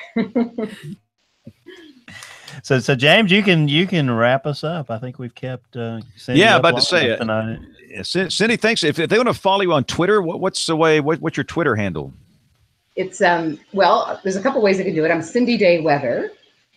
C: So James, you can wrap us up. I think we've kept Cindy
A: about to say it
C: tonight.
A: Cindy, thanks. If they want to follow you on Twitter, what's your Twitter handle?
I: It's well, there's a couple ways I can do it. I'm Cindy Day Weather,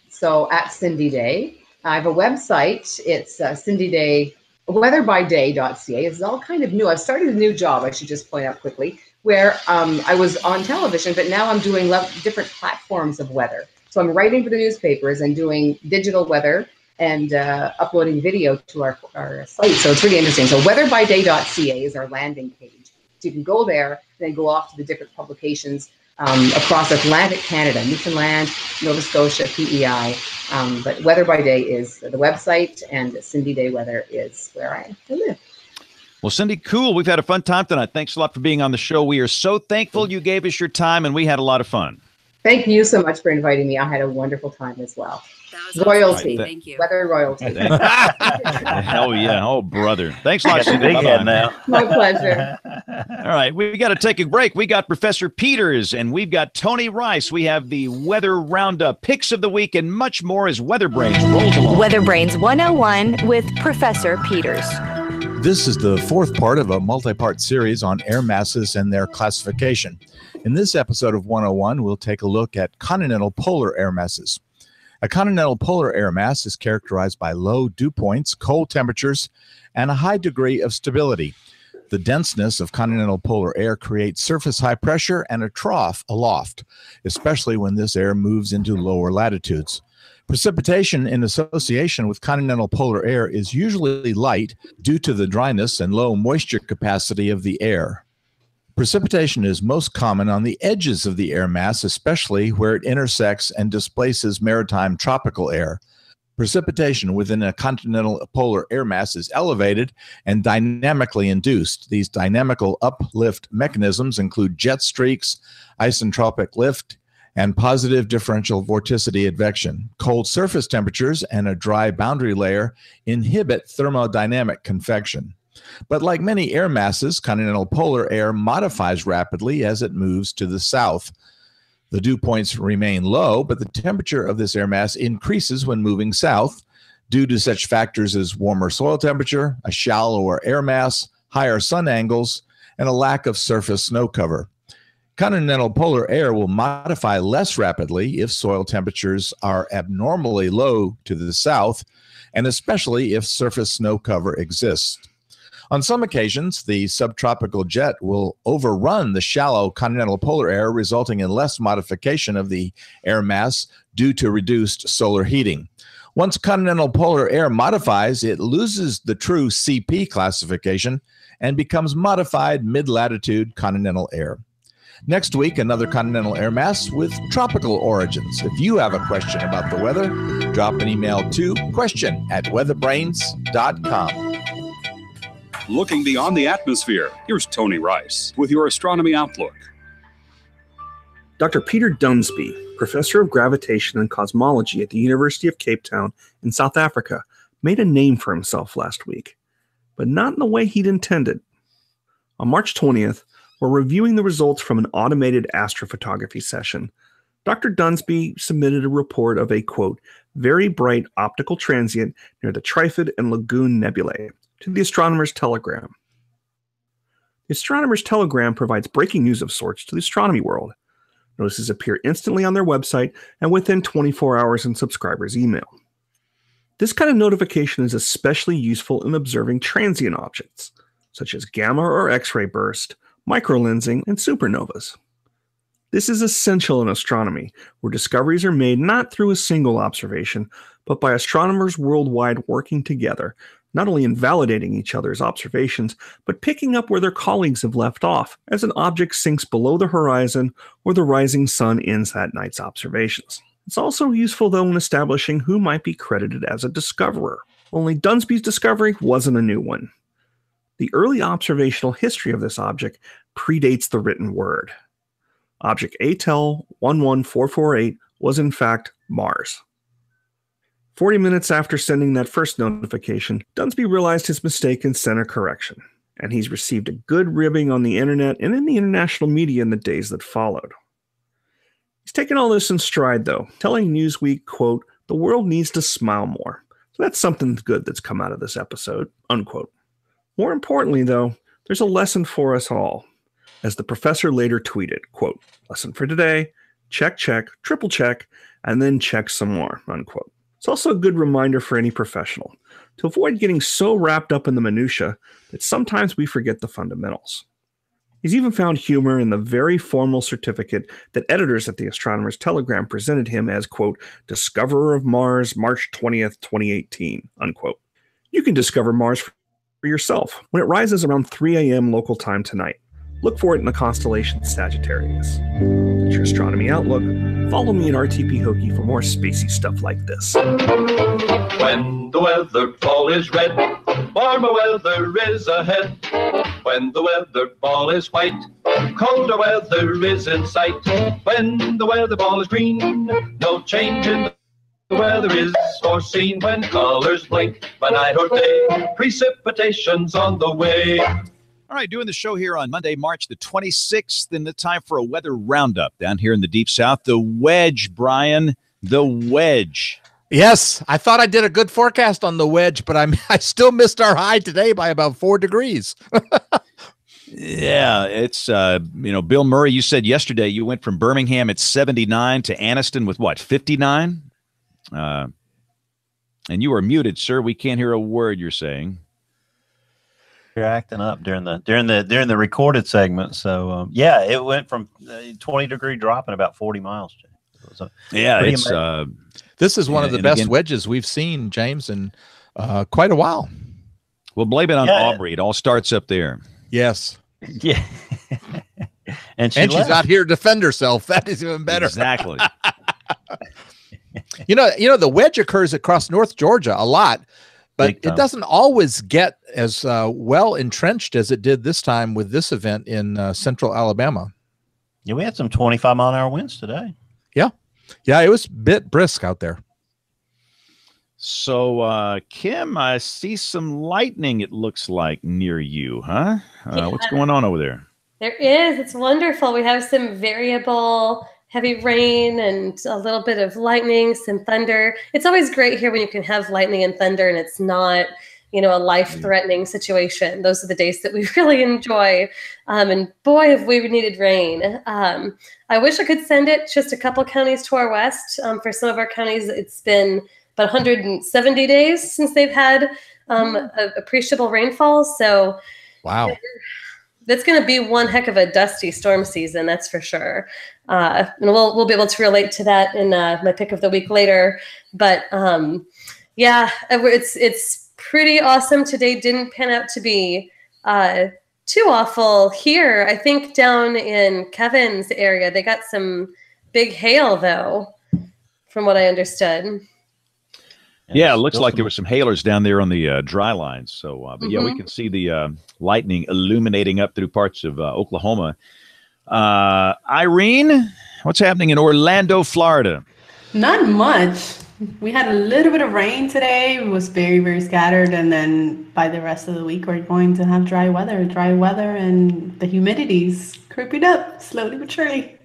I: so at Cindy Day. I have a website. It's Cindy Day WeatherByDay.ca. It's all kind of new. I've started a new job, I should just point out quickly, where I was on television, but now I'm doing different platforms of weather. So I'm writing for the newspapers and doing digital weather and uploading video to our site. So it's really interesting. So WeatherByDay.ca is our landing page. So you can go there and then go off to the different publications across Atlantic Canada, Newfoundland, Nova Scotia, PEI. But Weather by Day is the website, and Cindy Day Weather is where I live.
A: Well, Cindy, cool. We've had a fun time tonight. Thanks a lot for being on the show. We are so thankful you gave us your time, and we had a lot of fun.
I: Thank you so much for inviting me. I had a wonderful time as well. Royalty.
J: Awesome. Thank you.
I: Weather royalty.
A: Hell yeah. Oh, brother. Thanks a lot, Cindy.
C: Big head now.
I: My pleasure.
A: All right. We got to take a break. We got Professor Peters and we've got Tony Rice. We have the weather roundup, picks of the week, and much more as WeatherBrains rolls along.
K: WeatherBrains 101 with Professor Peters.
B: This is the fourth part of a multi-part series on air masses and their classification. In this episode of 101, we'll take a look at continental polar air masses. A continental polar air mass is characterized by low dew points, cold temperatures, and a high degree of stability. The denseness of continental polar air creates surface high pressure and a trough aloft, especially when this air moves into lower latitudes. Precipitation in association with continental polar air is usually light due to the dryness and low moisture capacity of the air. Precipitation is most common on the edges of the air mass, especially where it intersects and displaces maritime tropical air. Precipitation within a continental polar air mass is elevated and dynamically induced. These dynamical uplift mechanisms include jet streaks, isentropic lift, and positive differential vorticity advection. Cold surface temperatures and a dry boundary layer inhibit thermodynamic convection. But like many air masses, continental polar air modifies rapidly as it moves to the south. The dew points remain low, but the temperature of this air mass increases when moving south due to such factors as warmer soil temperature, a shallower air mass, higher sun angles, and a lack of surface snow cover. Continental polar air will modify less rapidly if soil temperatures are abnormally low to the south, and especially if surface snow cover exists. On some occasions, the subtropical jet will overrun the shallow continental polar air, resulting in less modification of the air mass due to reduced solar heating. Once continental polar air modifies, it loses the true CP classification and becomes modified mid-latitude continental air. Next week, another continental air mass with tropical origins. If you have a question about the weather, drop an email to question@weatherbrains.com.
L: Looking beyond the atmosphere, here's Tony Rice with your Astronomy Outlook.
M: Dr. Peter Dunsby, professor of gravitation and cosmology at the University of Cape Town in South Africa, made a name for himself last week, but not in the way he'd intended. On March 20th, while reviewing the results from an automated astrophotography session, Dr. Dunsby submitted a report of a, quote, very bright optical transient near the Trifid and Lagoon nebulae to the Astronomer's Telegram. The Astronomer's Telegram provides breaking news of sorts to the astronomy world. Notices appear instantly on their website and within 24 hours in subscribers' email. This kind of notification is especially useful in observing transient objects, such as gamma or X-ray burst, microlensing, and supernovas. This is essential in astronomy, where discoveries are made not through a single observation, but by astronomers worldwide working together, not only invalidating each other's observations, but picking up where their colleagues have left off as an object sinks below the horizon or the rising sun ends that night's observations. It's also useful, though, in establishing who might be credited as a discoverer. Only Dunsby's discovery wasn't a new one. The early observational history of this object predates the written word. Object ATEL 11448 was in fact Mars. 40 minutes after sending that first notification, Dunsby realized his mistake and sent a correction, and he's received a good ribbing on the internet and in the international media in the days that followed. He's taken all this in stride, though, telling Newsweek, quote, the world needs to smile more. So that's something good that's come out of this episode, unquote. More importantly, though, there's a lesson for us all. As the professor later tweeted, quote, lesson for today, check, triple check, and then check some more, unquote. It's also a good reminder for any professional to avoid getting so wrapped up in the minutia that sometimes we forget the fundamentals. He's even found humor in the very formal certificate that editors at the Astronomer's Telegram presented him as, quote, discoverer of Mars, March 20th, 2018, unquote. You can discover Mars for yourself when it rises around 3 a.m. local time tonight. Look for it in the constellation Sagittarius. That's your Astronomy Outlook. Follow me at RTP Hokie for more spacey stuff like this.
N: When the weather ball is red, warmer weather is ahead. When the weather ball is white, colder weather is in sight. When the weather ball is green, no change in the weather is foreseen. When colors blink by night or day, precipitation's on the way.
A: All right, doing the show here on Monday, March the 26th, and the time for a weather roundup down here in the Deep South. The wedge, Brian, the wedge.
B: Yes, I thought I did a good forecast on the wedge, but I still missed our high today by about 4 degrees.
A: Yeah, it's, Bill Murray, you said yesterday you went from Birmingham at 79 to Anniston with what, 59? And you are muted, sir. We can't hear a word you're saying.
C: You're acting up during the recorded segment. So yeah, it went from 20-degree drop in about 40 miles. So,
A: yeah, it's
B: this is one of the best wedges we've seen, James, in quite a while.
A: We'll blame it on Aubrey. It all starts up there.
B: Yes.
C: Yeah. and
B: she's out here to defend herself. That is even better.
A: Exactly.
B: You know, the wedge occurs across North Georgia a lot, but it doesn't always get as well entrenched as it did this time with this event in central Alabama.
C: Yeah, we had some 25-mile-an-hour winds today.
B: Yeah, it was a bit brisk out there.
A: So, Kim, I see some lightning, it looks like, near you, huh? What's going on over there?
F: There is. It's wonderful. We have some variable heavy rain and a little bit of lightning, some thunder. It's always great here when you can have lightning and thunder and it's not, you know, a life-threatening situation. Those are the days that we really enjoy. And boy, have we needed rain. I wish I could send it just a couple counties to our west. For some of our counties, it's been about 170 days since they've had appreciable rainfall. So
B: wow.
F: That's going to be one heck of a dusty storm season, that's for sure. And we'll be able to relate to that in my pick of the week later. But yeah, it's pretty awesome. Today didn't pan out to be too awful here. I think down in Kevin's area, they got some big hail, though, from what I understood.
A: Yeah, it looks like there were some hailers down there on the dry lines. So, but yeah, we can see the lightning illuminating up through parts of Oklahoma. Irene, what's happening in Orlando, Florida?
D: Not much. We had a little bit of rain today. It was very, very scattered. And then by the rest of the week, we're going to have dry weather, and the humidity's creeping up slowly but surely.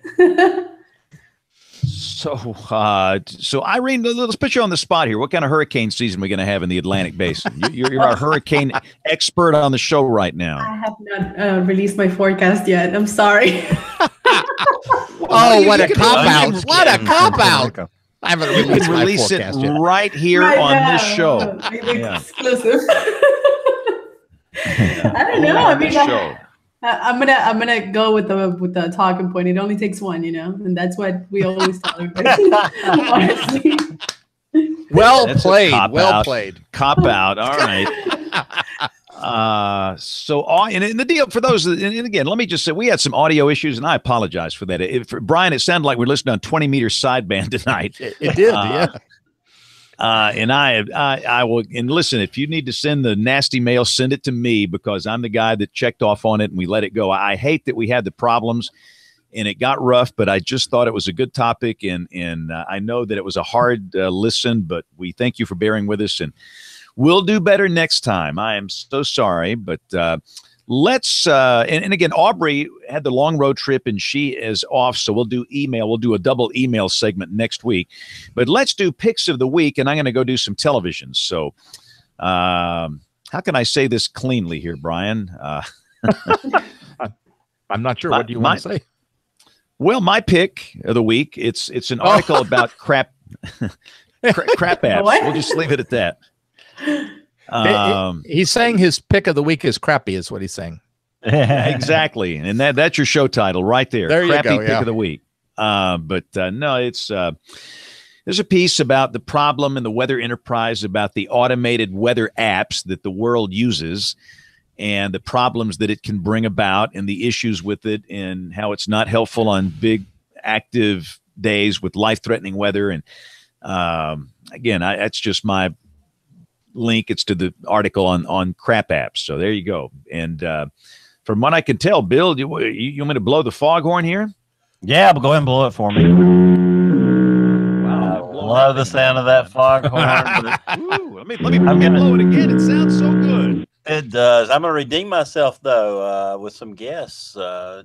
A: So Irene, let's put you on the spot here. What kind of hurricane season are we going to have in the Atlantic Basin? You're our hurricane expert on the show right now.
D: I have not released my forecast yet. I'm sorry.
B: What a cop-out. What a cop-out. I haven't released my forecast yet.
A: Right here on this show.
D: Exclusive. I don't know. I mean, I'm gonna go with the talking point. It only takes one, and that's what we always tell everybody. Honestly.
B: Well played. Well played.
A: Cop out. All right. And the deal for those, and again, let me just say we had some audio issues, and I apologize for that. Brian, it sounded like we're listening on 20 meter sideband tonight.
B: It did, yeah.
A: And I will, and listen, if you need to send the nasty mail, send it to me because I'm the guy that checked off on it and we let it go. I hate that we had the problems and it got rough, but I just thought it was a good topic. And I know that it was a hard listen, but we thank you for bearing with us and we'll do better next time. I am so sorry, but let's, and again, Aubrey had the long road trip and she is off. So we'll do email. We'll do a double email segment next week, but let's do picks of the week. And I'm going to go do some television. So how can I say this cleanly here, Brian?
B: I'm not sure. What do you want to say?
A: Well, my pick of the week, it's an article about crap apps. We'll just leave it at that.
B: He's saying his pick of the week is crappy, is what he's saying.
A: Exactly, and that's your show title right there.
B: There
A: Crappy
B: you go.
A: Pick of the week. No, it's there's a piece about the problem in the Weather Enterprise about the automated weather apps that the world uses, and the problems that it can bring about, and the issues with it, and how it's not helpful on big active days with life-threatening weather. And again, that's just my link. It's to the article on crap apps. So there you go. And from what I can tell, Bill, you want me to blow the foghorn here?
C: Yeah, but go ahead and blow it for me. Wow, love the sound of that foghorn.
A: Let me blow it again. It sounds so good.
C: It does. I'm going to redeem myself though with some guests.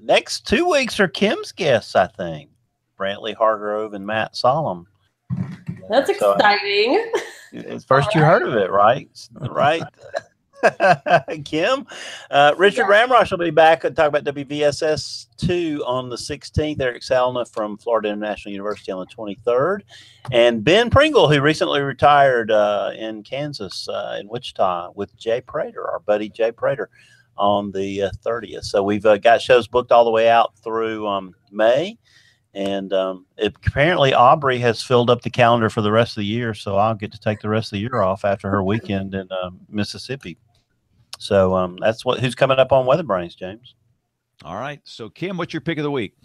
C: Next 2 weeks are Kim's guests, I think. Brantley Hargrove and Matt Solemn.
F: That's exciting.
C: It's first you heard of it, right? Right. Kim. Richard Ramrosch will be back and talk about WVSS 2 on the 16th. Eric Salna from Florida International University on the 23rd. And Ben Pringle, who recently retired in Kansas, in Wichita, with Jay Prater, our buddy Jay Prater, on the 30th. So we've got shows booked all the way out through May. And apparently Aubrey has filled up the calendar for the rest of the year, so I'll get to take the rest of the year off after her weekend in Mississippi. So that's who's coming up on WeatherBrains, James.
A: All right. So, Kim, what's your pick of the week?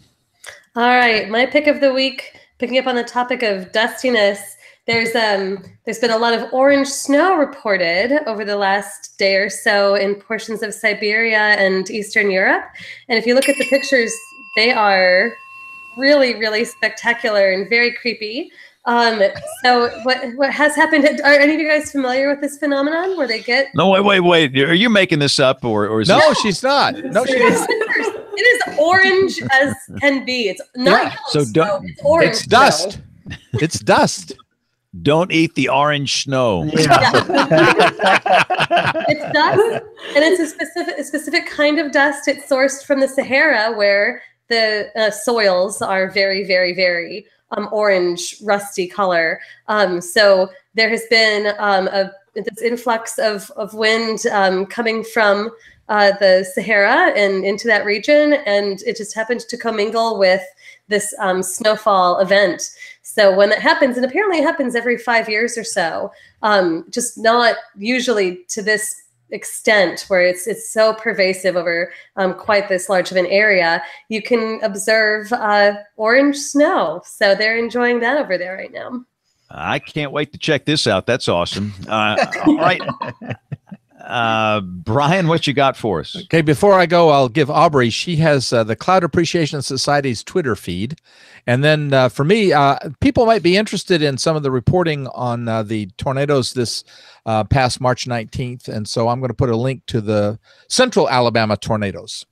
F: All right, my pick of the week, picking up on the topic of dustiness. There's been a lot of orange snow reported over the last day or so in portions of Siberia and Eastern Europe. And if you look at the pictures, they are really, really spectacular and very creepy. So what has happened? Are any of you guys familiar with this phenomenon where they get?
A: No, wait. Are you making this up, or is
B: no?
A: this...
B: She's not. No, she is.
F: It is orange as can be. It's not.
A: Yeah, so don't.
F: It's orange.
B: It's dust.
F: Snow.
B: It's dust.
A: Don't eat the orange snow.
F: Yeah. It's dust, and it's a specific kind of dust. It's sourced from the Sahara, where the soils are very, very, very orange, rusty color. So there has been this influx of wind coming from the Sahara and into that region, and it just happened to commingle with this snowfall event. So when that happens, and apparently it happens every 5 years or so, just not usually to this extent where it's so pervasive over quite this large of an area, you can observe orange snow. So they're enjoying that over there right now.
A: I can't wait to check this out. That's awesome. All right. Brian, what you got for us?
B: Okay, before I go, I'll give Aubrey. She has the Cloud Appreciation Society's Twitter feed. And then for me, people might be interested in some of the reporting on the tornadoes this past March 19th. And so I'm going to put a link to the Central Alabama tornadoes.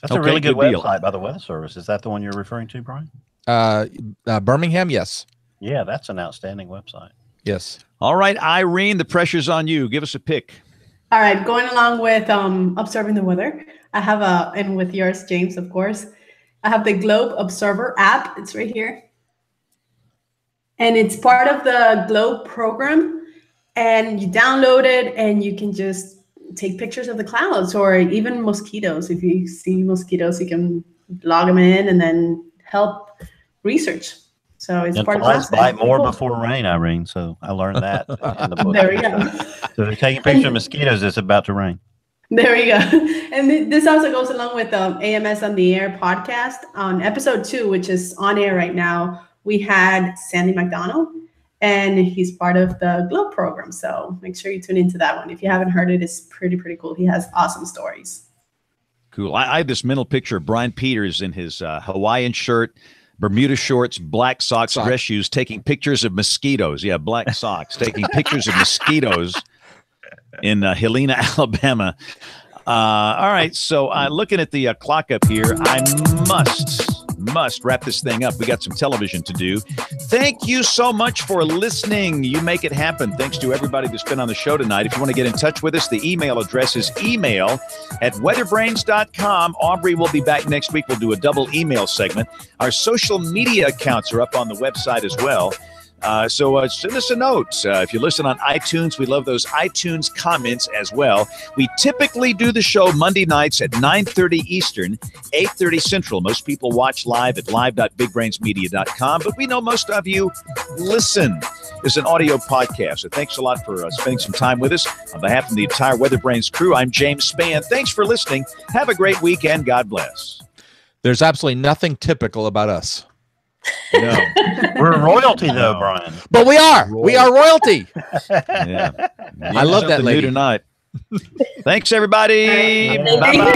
C: That's a really good website by the Weather Service. Is that the one you're referring to, Brian?
B: Birmingham, yes.
C: Yeah, that's an outstanding website.
B: Yes.
A: All right, Irene, the pressure's on you. Give us a pick.
D: All right, going along with observing the weather, I have and with yours, James, of course, I have the Globe Observer app. It's right here. And it's part of the Globe program. And you download it and you can just take pictures of the clouds or even mosquitoes. If you see mosquitoes, you can log them in and then help research. So it's part of
C: flies bite more before rain, Irene. So I learned that in the book.
D: There we go.
C: So if you're taking pictures of mosquitoes, it's about to rain.
D: There we go. And this also goes along with the AMS on the Air podcast. On episode 2, which is on air right now, we had Sandy McDonald, and he's part of the Globe program. So make sure you tune into that one. If you haven't heard it, it's pretty cool. He has awesome stories.
A: Cool. I have this mental picture of Brian Peters in his Hawaiian shirt, Bermuda shorts, black socks, dress shoes, taking pictures of mosquitoes. Yeah, black socks, taking pictures of mosquitoes in Helena, Alabama. All right, so looking at the clock up here, I must wrap this thing up. We got some television to do. Thank you so much for listening. You make it happen. Thanks to everybody that's been on the show tonight. If you want to get in touch with us, the email address is email@weatherbrains.com. Aubrey will be back next week. We'll do a double email segment. Our social media accounts are up on the website as well. So send us a note. If you listen on iTunes, we love those iTunes comments as well. We typically do the show Monday nights at 9:30 Eastern, 8:30 Central. Most people watch live at live.bigbrainsmedia.com, but we know most of you listen. It's an audio podcast, so thanks a lot for spending some time with us. On behalf of the entire WeatherBrains crew, I'm James Spann. Thanks for listening. Have a great weekend. God bless.
B: There's absolutely nothing typical about us.
A: No.
C: We're royalty, though, Brian.
B: But we are. We are royalty.
A: Yeah.
B: I love that lady
A: tonight. Thanks, everybody.
F: Bye-bye.
A: Bye-bye.